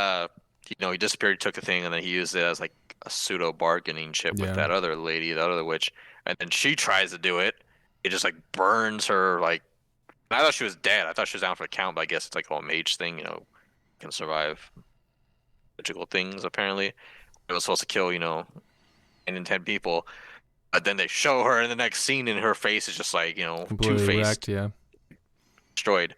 he disappeared, took a thing, and then he used it as like a pseudo bargaining chip with that other lady, that other witch, and then she tries to do it. It just like burns her. Like, I thought she was dead. I thought she was down for the count, but I guess it's like a whole mage thing. Can survive magical things apparently. It was supposed to kill 9 and 10 people. But then they show her in the next scene, and her face is just like, two-faced, destroyed.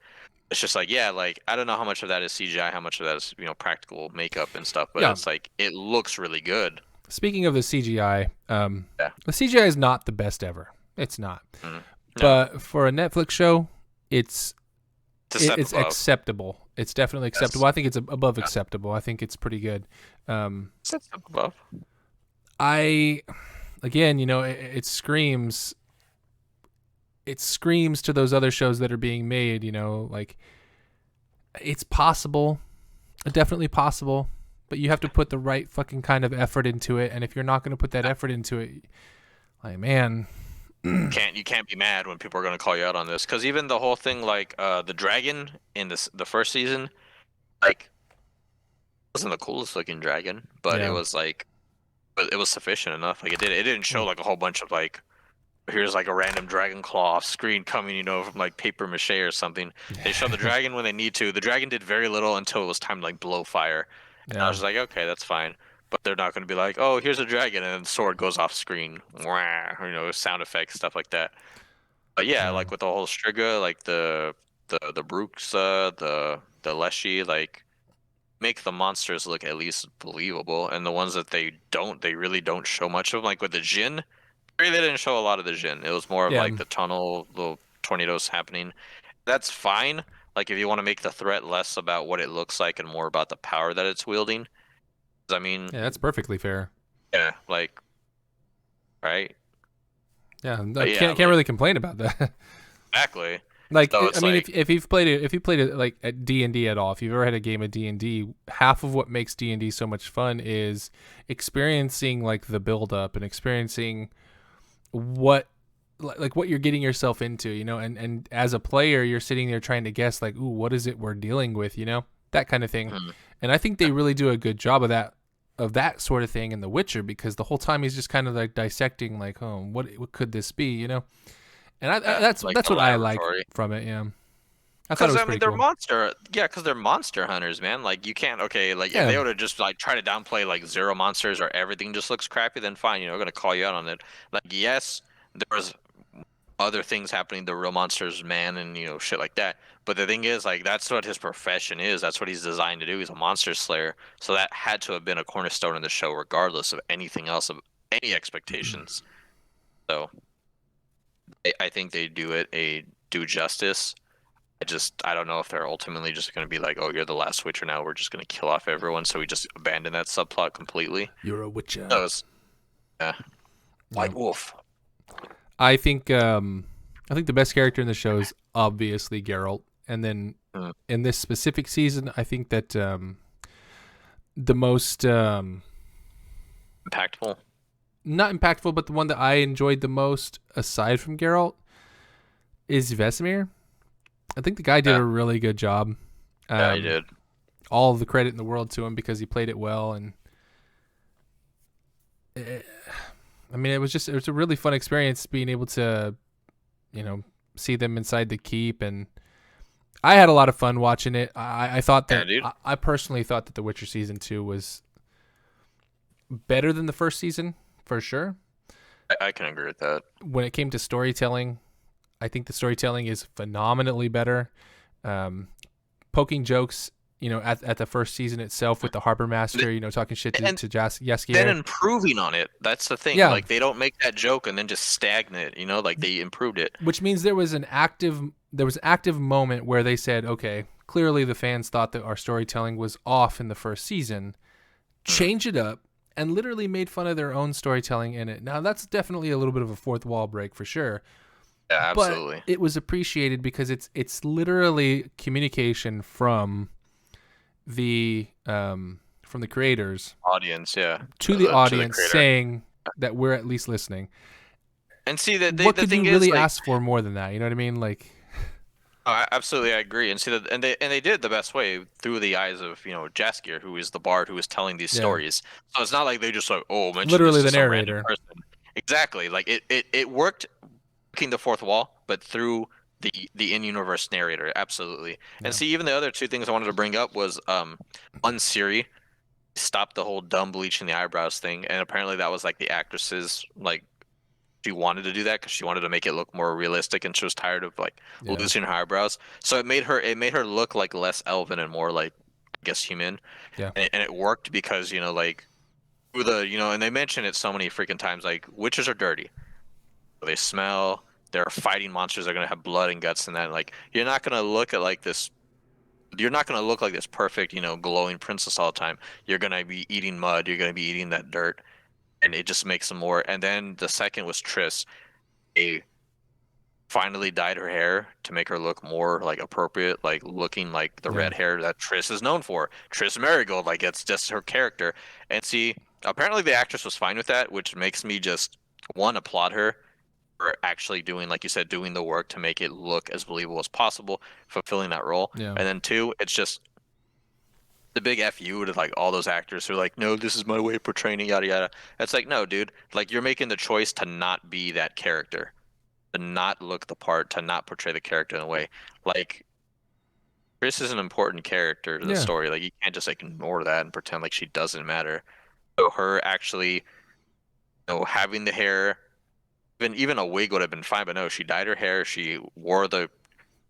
It's just like, yeah, like, I don't know how much of that is CGI, how much of that is, practical makeup and stuff, but it's like, it looks really good. Speaking of the CGI, the CGI is not the best ever. It's not. No. But for a Netflix show, it's acceptable. It's definitely acceptable. Yes. I think it's above acceptable. I think it's pretty good. It's above. Again, it screams to those other shows that are being made, like it's possible, definitely possible, but you have to put the right fucking kind of effort into it. And if you're not going to put that effort into it, like, man, you can't be mad when people are going to call you out on this. Cause even the whole thing, like, the dragon in the first season, like, wasn't the coolest looking dragon, but it was like, but it was sufficient enough. Like, it didn't show like a whole bunch of like, here's like a random dragon claw off screen coming, from like paper mache or something. They show the dragon when they need to. The dragon did very little until it was time to like blow fire. And I was like, okay, that's fine. But they're not going to be like, oh, here's a dragon, and then the sword goes off screen. Wah, sound effects, stuff like that. But yeah, like with the whole Striga, like the Bruxa, the Leshy, like, make the monsters look at least believable, and the ones that they really don't show much of. Like with the Jinn, they didn't show a lot of the Jinn. It was more of like the tunnel, little tornadoes happening. That's fine. Like if you want to make the threat less about what it looks like and more about the power that it's wielding. I mean, yeah, that's perfectly fair. Yeah, like, right? Yeah, I can't really complain about that. Exactly. Like, so I mean, like, if you've played it like at D&D at all, if you've ever had a game of D&D, half of what makes D&D so much fun is experiencing like the build up and experiencing what you're getting yourself into, and as a player, you're sitting there trying to guess like, ooh, what is it we're dealing with, that kind of thing. And I think they really do a good job of that sort of thing in The Witcher, because the whole time he's just kind of like dissecting, like, oh, what could this be, you know? And that's what I like from it. Yeah, I thought it was pretty they're cool. because they're monster hunters, man. Like you can't, like if they would have just like try to downplay like zero monsters or everything just looks crappy, then fine, we're gonna call you out on it. Like yes, there was other things happening, the real monsters, man, and shit like that. But the thing is, like that's what his profession is. That's what he's designed to do. He's a monster slayer. So that had to have been a cornerstone in the show, regardless of anything else, of any expectations. So I think they do justice. I don't know if they're ultimately just going to be like, oh, you're the last Witcher now. We're just going to kill off everyone. So we just abandon that subplot completely. You're a Witcher. Yeah. White Wolf. I think the best character in the show is obviously Geralt. And then in this specific season, I think that the most impactful, not impactful, but the one that I enjoyed the most aside from Geralt is Vesemir. I think the guy did a really good job. Yeah, he did. All the credit in the world to him because he played it well, and it was a really fun experience being able to, see them inside the keep, and I had a lot of fun watching it. I thought that I personally thought that The Witcher season 2 was better than the first season for sure. I can agree with that. When it came to storytelling, I think the storytelling is phenomenally better. Poking jokes, at the first season itself with the harbor master, talking shit to Jaskier. Then improving on it. That's the thing. Yeah. Like they don't make that joke and then just stagnate. Like they improved it. Which means there was an active moment where they said, okay, clearly the fans thought that our storytelling was off in the first season. Change it up, and literally made fun of their own storytelling in it. Now that's definitely a little bit of a fourth wall break for sure. Yeah, absolutely. But it was appreciated because it's literally communication from the creators, audience, to the audience, saying that we're at least listening. And see that what could you really ask for more than that? You know what I mean? Like, absolutely, I agree. And see that, and they did it the best way through the eyes of Jaskier, who is the bard who is telling these stories. So it's not like they just like literally the narrator. Exactly, like it worked. The fourth wall, but through the in-universe narrator, absolutely. Yeah. And see, even the other two things I wanted to bring up was Siri stopped the whole dumb bleaching the eyebrows thing, and apparently that was like the actress's like she wanted to do that because she wanted to make it look more realistic, and she was tired of like losing her eyebrows. So it made her look like less elven and more like I guess human. Yeah, and it worked because like and they mention it so many freaking times, like witches are dirty, they smell. They're fighting monsters. They're gonna have blood and guts and that. Like you're not gonna look at like this. You're not gonna look like this perfect, glowing princess all the time. You're gonna be eating mud. You're gonna be eating that dirt, and it just makes them more. And then the second was Triss. They finally dyed her hair to make her look more like appropriate, like looking like the red hair that Triss is known for. Triss Marigold, like it's just her character. And see, apparently the actress was fine with that, which makes me just applaud her. For actually doing, like you said, doing the work to make it look as believable as possible, fulfilling that role. Yeah. And then two, it's just the big FU to like all those actors who are like, no, this is my way of portraying it, yada yada. It's like, no, dude, like you're making the choice to not be that character, to not look the part, to not portray the character in a way. Like Chris is an important character to the story. Like you can't just ignore that and pretend like she doesn't matter. So her actually, having the hair. Even a wig would have been fine, but no, she dyed her hair. She wore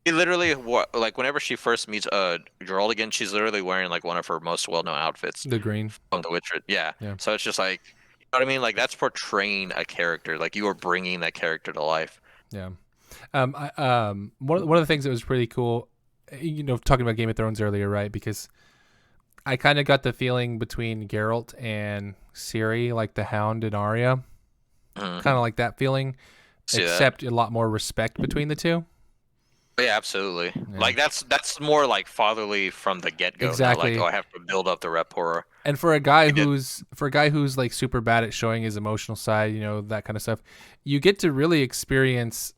she literally, like whenever she first meets Geralt again, she's literally wearing like one of her most well-known outfits. The green. From The Witcher. Yeah. So it's just like, you know what I mean? Like that's portraying a character. Like you are bringing that character to life. Yeah. One of the things that was pretty cool, talking about Game of Thrones earlier, right? Because I kind of got the feeling between Geralt and Ciri, like the Hound and Arya. Kind of like that feeling, except a lot more respect between the two. Yeah, absolutely. Yeah. Like that's more like fatherly from the get-go. Exactly. Not like, I have to build up the rapport. And for a guy who's like super bad at showing his emotional side, that kind of stuff, you get to really experience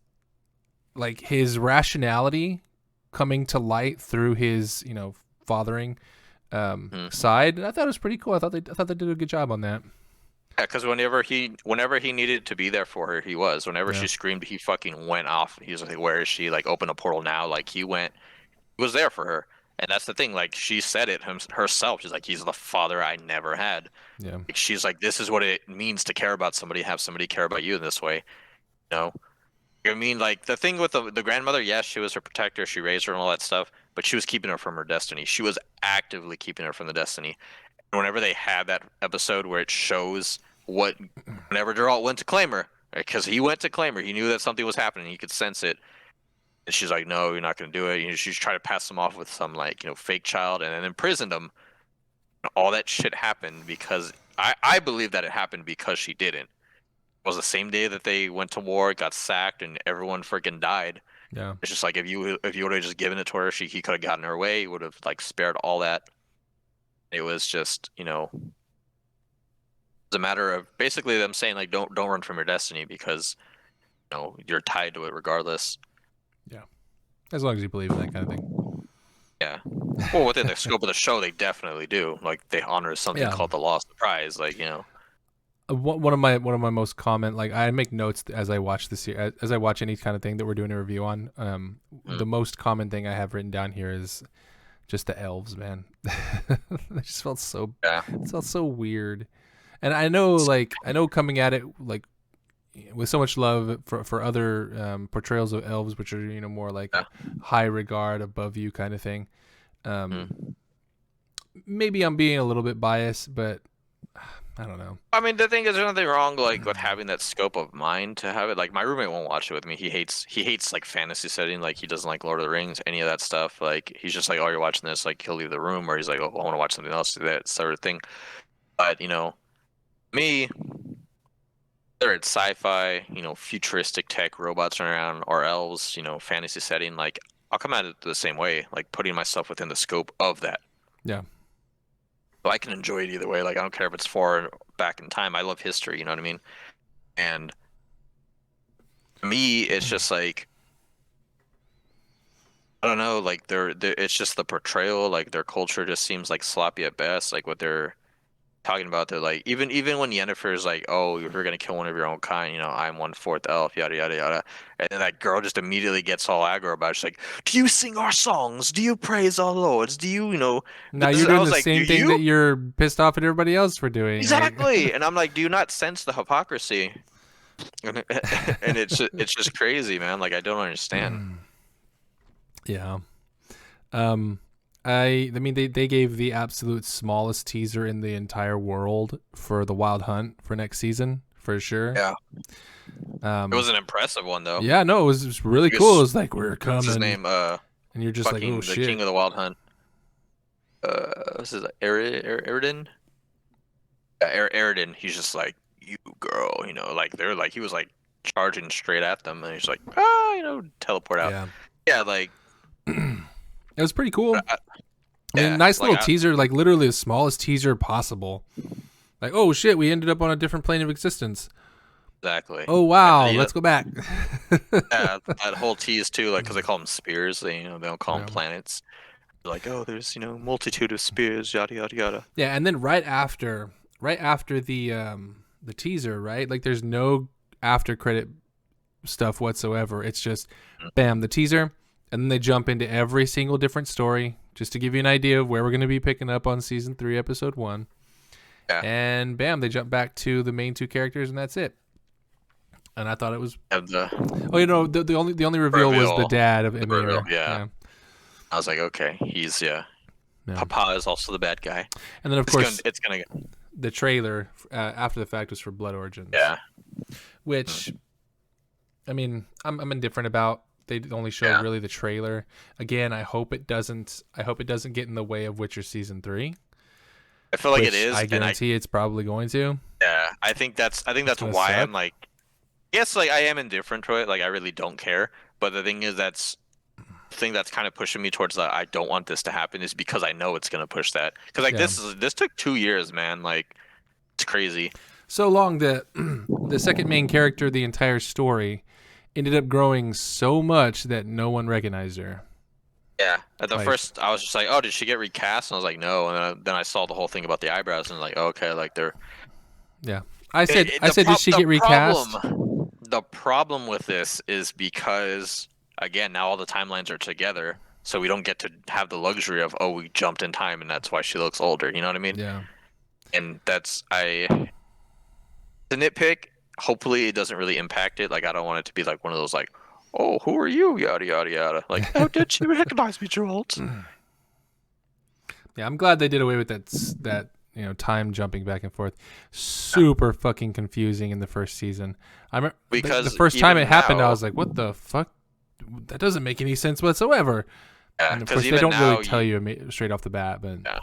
like his rationality coming to light through his, fathering. side. And I thought it was pretty cool. I thought they did a good job on that. Yeah, because whenever he needed to be there for her, he was. Whenever she screamed, he fucking went off. He was like, "Where is she? Like, open a portal now!" Like, he was there for her. And that's the thing. Like, she said it herself. She's like, "He's the father I never had." Yeah. Like, she's like, "This is what it means to care about somebody, have somebody care about you in this way." You know? I mean, like, the thing with the grandmother, yes, she was her protector. She raised her and all that stuff, but she was keeping her from her destiny. She was actively keeping her from the destiny. And whenever they had that episode where it shows whenever Geralt went to claim her, because he went to claim her, he knew that something was happening. He could sense it. And she's like, "No, you're not going to do it." She's trying to pass him off with some, like, fake child, and then imprisoned him. All that shit happened because I believe that it happened because she didn't. It was the same day that they went to war, got sacked, and everyone freaking died. Yeah. It's just like if you would have just given it to her, he could have gotten her way. He would have, like, spared all that. It was just, it's a matter of basically them saying, like, don't run from your destiny because you're tied to it regardless. Yeah, as long as you believe in that kind of thing. Yeah. Well, within the scope of the show, they definitely do. Like, they honor something called the Lost Prize. Like, one of my most common, like, I make notes as I watch as I watch any kind of thing that we're doing a review on. The most common thing I have written down here is just the elves, man. It just felt so it felt so weird. And I know coming at it like with so much love for other portrayals of elves, which are more like high regard, above you kind of thing. Maybe I'm being a little bit biased, but I don't know. I mean, the thing is, there's nothing wrong like with having that scope of mind to have it. Like, my roommate won't watch it with me. He hates like fantasy setting. Like, he doesn't like Lord of the Rings, any of that stuff. Like, he's just like, "Oh, you're watching this." Like, he'll leave the room, or he's like, "Oh, I want to watch something else," that sort of thing. But me, whether it's sci-fi, futuristic tech, robots running around, or elves, fantasy setting, like, I'll come at it the same way, like putting myself within the scope of that. Yeah. So I can enjoy it either way. Like, I don't care if it's far back in time. I love history, you know what I mean? And me, it's just like, I don't know, like it's just the portrayal, like their culture just seems like sloppy at best. Like, what they're talking about, they're like, even when Yennefer is like, "Oh, if you're gonna kill one of your own kind, I'm 1/4 elf, yada yada yada," and then that girl just immediately gets all aggro about it. She's like, "Do you sing our songs? Do you praise our lords? Do you, Now you're doing the same thing that you're pissed off at everybody else for doing." Exactly. And I'm like, do you not sense the hypocrisy? And it's just crazy, man. Like, I don't understand. Yeah. I mean, they gave the absolute smallest teaser in the entire world for the Wild Hunt for next season, for sure. Yeah. It was an impressive one, though. Yeah, no, it was really cool. It was like, "We're coming." What's his name? And you're just like, "Oh, the shit." King of the Wild Hunt. What's his Eridan? Yeah, Eridan. He's just like, "You girl," like they're like, he was like charging straight at them, and he's like, teleport out. Yeah, like. It was pretty cool. I mean, nice little teaser, like literally the smallest teaser possible. Like, "Oh shit, we ended up on a different plane of existence." Exactly. Oh wow, let's go back. Yeah, that whole tease too, like, because they call them spears. They don't call them planets. They're like, "Oh, there's multitude of spears, yada yada yada." Yeah, and then right after the teaser, right? Like, there's no after credit stuff whatsoever. It's just bam, the teaser. And then they jump into every single different story, just to give you an idea of where we're going to be picking up on season 3, episode 1. Yeah. And bam, they jump back to the main 2 characters, and that's it. And I thought it was. The only reveal was the dad of Emir. Yeah. I was like, okay, he's Papa is also the bad guy. And then of course it's gonna the trailer after the fact was for Blood Origins. Yeah. Which, I mean, I'm indifferent about. They only show really the trailer. Again, I hope it doesn't get in the way of Witcher season 3. I feel like it is. I guarantee it's probably going to. Yeah, I think that's why I'm like, yes, like, I am indifferent to it. Like, I really don't care. But the thing is, the thing that's kind of pushing me towards that I don't want this to happen is because I know it's gonna push that. Because like this took 2 years, man. Like, it's crazy. So long that the second main character of the entire story ended up growing so much that no one recognized her. Yeah, at the Like, first I was just like, oh, did she get recast? And I was like, no. And then I saw the whole thing about the eyebrows, and like, okay, like they're yeah. I said, did she the get recast? problem with this is because again now all the timelines are together, so we don't get to have the luxury of we jumped in time and that's why she looks older. You know what I mean? Yeah. And that's the nitpick. Hopefully it doesn't really impact it. Like I don't want it to be like one of those like, oh, who are you? Yada yada yada. Like, oh, did she recognize me, Gerald? Yeah, I'm glad they did away with that time jumping back and forth. Super fucking confusing in the first season. I remember the Because first time even it happened, I now, was like, "What the fuck? That doesn't make any sense whatsoever." yeah, And of because course, they even don't really now, tell you straight off the bat. But yeah.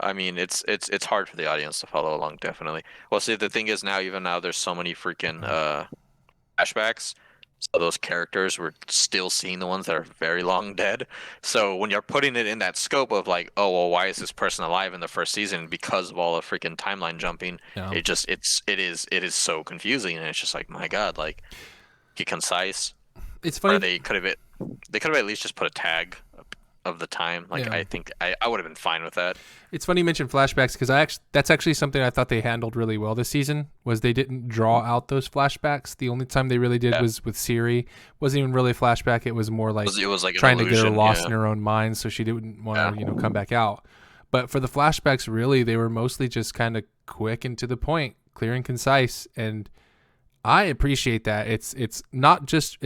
I mean, it's hard for the audience to follow along, definitely. Well, see, the thing is now, even now, there's so many freaking flashbacks. So those characters, we're still seeing the ones that are very long dead. So when you're putting it in that scope of like, oh well, why is this person alive in the first season because of all the freaking timeline jumping? yeah, It is so confusing, and it's just like, my God, like, get concise, it's or funny. they could have at least just put a tag of the time. Like, Yeah, I think I would have been fine with that. it's funny you mentioned flashbacks because that's actually something I thought they handled really well this season. Was they didn't draw out those flashbacks. The only time they really did Yeah. was with Siri. Wasn't even really a flashback. It was more like It was like an trying to get her illusion, lost yeah. in her own mind, so she didn't want to Yeah. come back out. But for the flashbacks, really, they were mostly just kind of quick and to the point, clear and concise, and I appreciate that. It's not just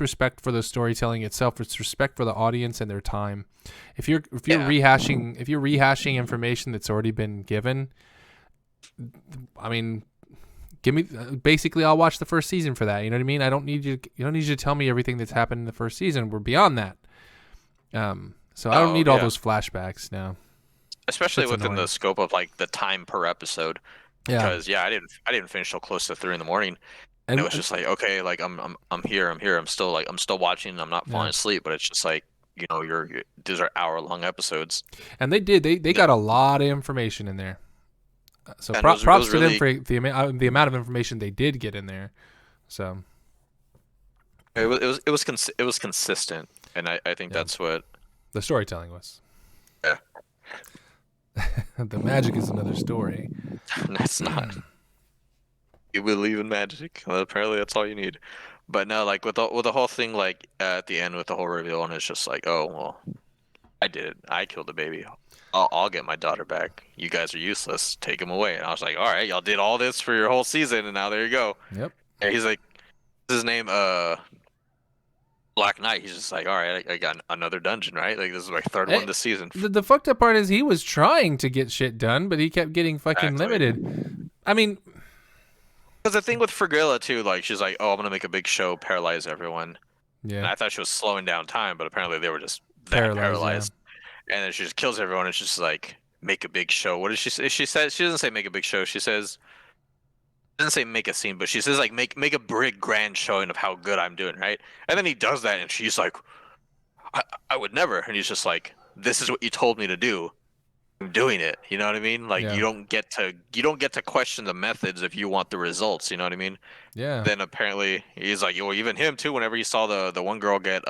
respect for the storytelling itself. It's respect for the audience and their time. If you're Yeah. rehashing information that's already been given, I mean, give me basically I'll watch the first season for that. You know what I mean? I don't need you. You don't need you to tell me everything that's happened in the first season. We're beyond that. So I don't Oh need all yeah. those flashbacks now. Especially Shit's within the annoying. scope of like the time per episode. Yeah, Because yeah, I didn't finish till close to 3 in the morning. And it and was just like, okay, like I'm here, I'm still watching, I'm not yeah. falling asleep, but it's just like, these are hour-long episodes. And they got a lot of information in there. So And it props was to them really for the amount of information they did get in there. So it was consistent, and I think yeah, that's what. the storytelling was. Yeah. The magic is another story. That's not. You believe in magic. Well, apparently that's all you need. But no, like with the whole thing, like at the end with the whole reveal, and it's just like, oh well, I did it. I killed the baby. I'll get my daughter back. You guys are useless. Take him away. And I was like, all right, y'all did all this for your whole season, and now there you go. Yep. And he's like, what's his name? Black Knight. He's just like, all right, I got another dungeon, right? Like this is my third one this season. The fucked up part is he was trying to get shit done, but he kept getting fucking Exactly. limited. I mean, Because the thing with Frigilla too, like she's like, oh, I'm gonna make a big show, paralyze everyone. And yeah, I thought she was slowing down time, but apparently they were just that paralyzed. Yeah. paralyzed. And then she just kills everyone. It's just like make a big show. What does she say? She says she doesn't say make a big show. She says doesn't say make a scene, but she says like make a big grand showing of how good I'm doing, right? And then he does that, and she's like, I would never. And he's just like, this is what you told me to do. I'm doing it. You know what I mean? Like Yeah. you don't get to question the methods if you want the results. You know what I mean? Yeah. Then apparently he's like, well, even him too. Whenever he saw the one girl get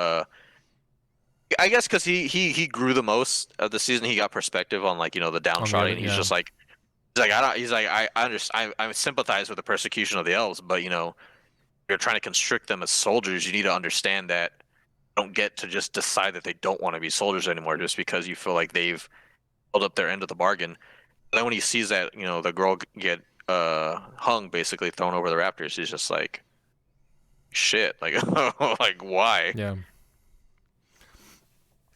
I guess because he grew the most of the season, he got perspective on like the downtrodden. He's Yeah. just like I don't. He's like I understand. I sympathize with the persecution of the elves, but you're trying to constrict them as soldiers. You need to understand that you don't get to just decide that they don't want to be soldiers anymore just because you feel like they've held up their end of the bargain. And then when he sees that the girl get hung, basically thrown over the raptors, he's just like, shit, like like why? Yeah.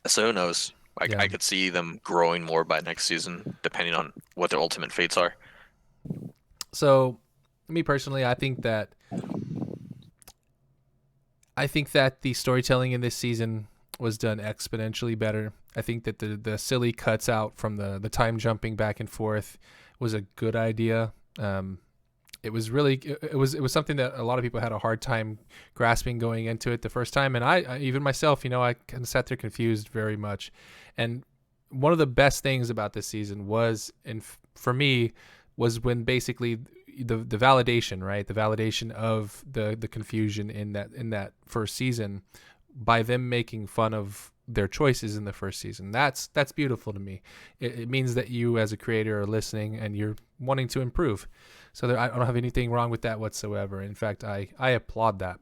So who knows? Yeah. I could see them growing more by next season, depending on what their ultimate fates are. So, me personally, I think that the storytelling in this season was done exponentially better. I think that the silly cuts out from the time jumping back and forth was a good idea. It was something that a lot of people had a hard time grasping going into it the first time, and I even myself, I kind of sat there confused very much. And one of the best things about this season was, and for me, was when basically the validation, right? The validation of the confusion in that first season by them making fun of their choices in the first season. That's beautiful to me. It means that you as a creator are listening and you're wanting to improve. So I don't have anything wrong with that whatsoever. In fact, I applaud that.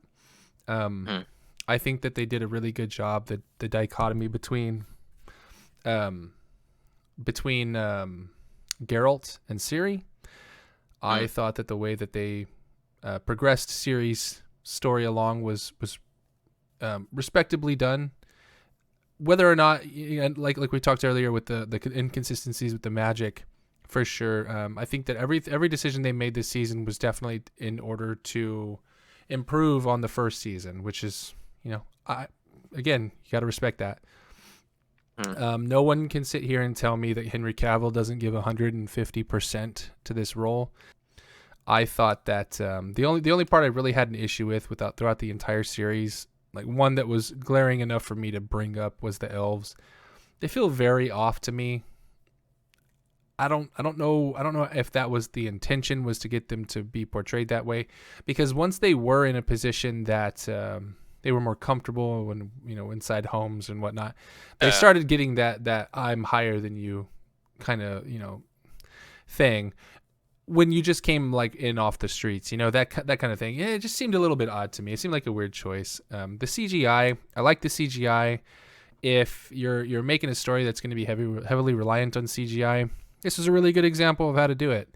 Hmm. I think that they did a really good job. The dichotomy between Geralt and Ciri. I thought that the way that they progressed Ciri's story along was respectably done. Whether or not, like we talked earlier with the inconsistencies with the magic, for sure. I think that every decision they made this season was definitely in order to improve on the first season, which is, again, you got to respect that. No one can sit here and tell me that Henry Cavill doesn't give 150% to this role. I thought that the only part I really had an issue with throughout the entire series, like one that was glaring enough for me to bring up, was the elves. They feel very off to me. I don't know if that was the intention, was to get them to be portrayed that way, because once they were in a position that they were more comfortable when, inside homes and whatnot, they started getting that I'm higher than you kind of, thing. When you just came like in off the streets, that kind of thing, it just seemed a little bit odd to me. It seemed like a weird choice. The CGI, I like the CGI. If you're making a story that's going to be heavily reliant on CGI, this is a really good example of how to do it.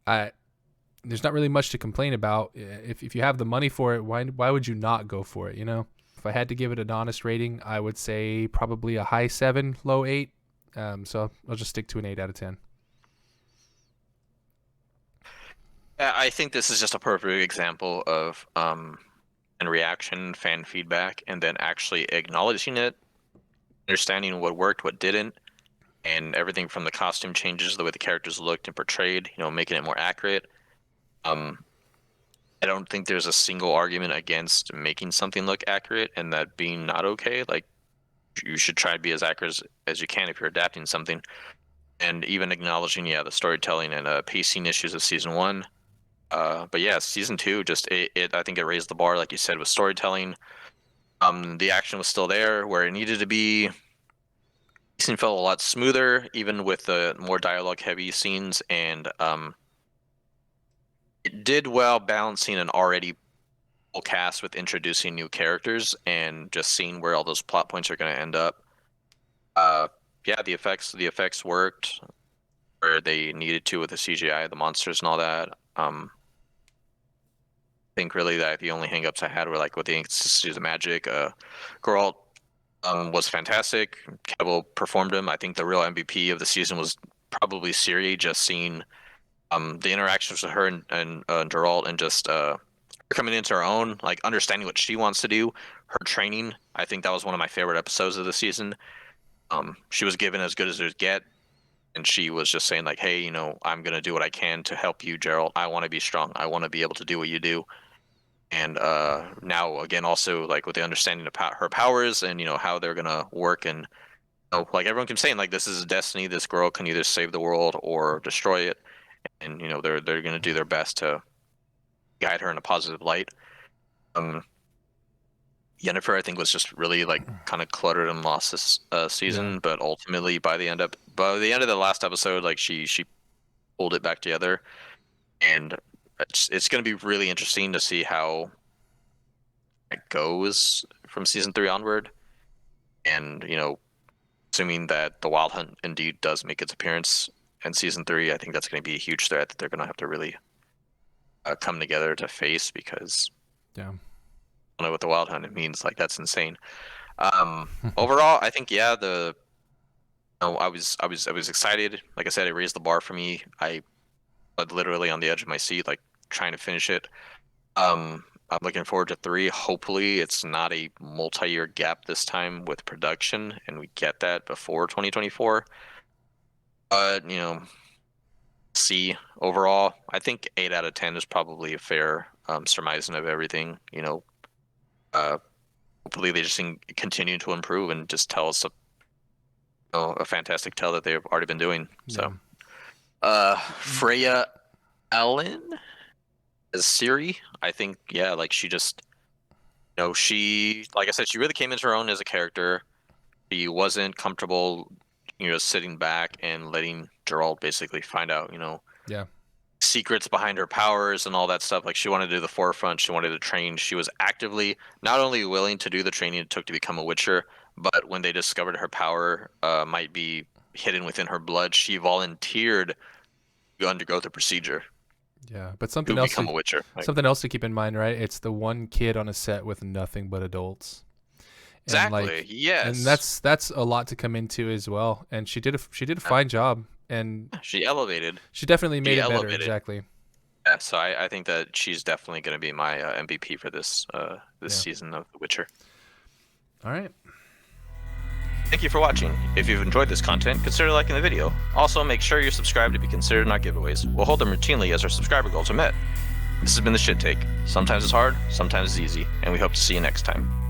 There's not really much to complain about. If you have the money for it, why would you not go for it? If I had to give it an honest rating, I would say probably a high 7, low 8. So I'll just stick to an 8 out of 10. I think this is just a perfect example of and reaction, fan feedback, and then actually acknowledging it, understanding what worked, what didn't, and everything from the costume changes, the way the characters looked and portrayed, making it more accurate. I don't think there's a single argument against making something look accurate and that being not okay. Like, you should try to be as accurate as you can if you're adapting something. And even acknowledging, the storytelling and pacing issues of season 1. But yeah, season 2, just I think it raised the bar, like you said, with storytelling. The action was still there where it needed to be. Scene felt a lot smoother, even with the more dialogue-heavy scenes, and it did well balancing an already full cast with introducing new characters and just seeing where all those plot points are going to end up. Yeah, the effects worked where they needed to with the CGI, the monsters, and all that. I think really that the only hangups I had were like with the inconsistency of the magic. Geralt was fantastic. Cavill performed him. I think the real MVP of the season was probably Ciri. Just seeing the interactions with her and Geralt, and just coming into her own, like understanding what she wants to do, her training. I think that was one of my favorite episodes of the season. She was given as good as there's get, and she was just saying like, "Hey, I'm gonna do what I can to help you, Geralt. I want to be strong. I want to be able to do what you do." And now again, also like with the understanding of her powers and how they're gonna work, and like everyone keeps saying, like, this is a destiny. This girl can either save the world or destroy it, and they're gonna do their best to guide her in a positive light. Yennefer, I think, was just really like kind of cluttered and lost this season, but ultimately by the end of the last episode, like she pulled it back together, and it's going to be really interesting to see how it goes from season 3 onward, and assuming that the Wild Hunt indeed does make its appearance in season 3, I think that's going to be a huge threat that they're going to have to really come together to face, because I don't know what the Wild Hunt means. Like, that's insane. Overall, I think I was excited. Like I said, it raised the bar for me. I was literally on the edge of my seat, like trying to finish it. I'm looking forward to 3. Hopefully, it's not a multi-year gap this time with production, and we get that before 2024. But see, overall, I think 8 out of 10 is probably a fair surmising of everything. Hopefully, they just continue to improve and just tell us a fantastic tale that they've already been doing. So, Freya Allen as Ciri, I think, like she just, she, like I said, she really came into her own as a character. She wasn't comfortable, sitting back and letting Geralt basically find out, Yeah. secrets behind her powers and all that stuff. Like, she wanted to do the forefront. She wanted to train. She was actively not only willing to do the training it took to become a Witcher, but when they discovered her power might be hidden within her blood, she volunteered to undergo the procedure. Yeah, but To become a Witcher. Something else to keep in mind, right? It's the one kid on a set with nothing but adults. Exactly. Yes. And that's a lot to come into as well. And she did a fine job, and she elevated. She definitely made it better. Exactly. Yeah. So I think that she's definitely going to be my MVP for this season of The Witcher. All right. Thank you for watching. If you've enjoyed this content, consider liking the video. Also, make sure you're subscribed to be considered in our giveaways. We'll hold them routinely as our subscriber goals are met. This has been The Shit Take. Sometimes it's hard, sometimes it's easy, and we hope to see you next time.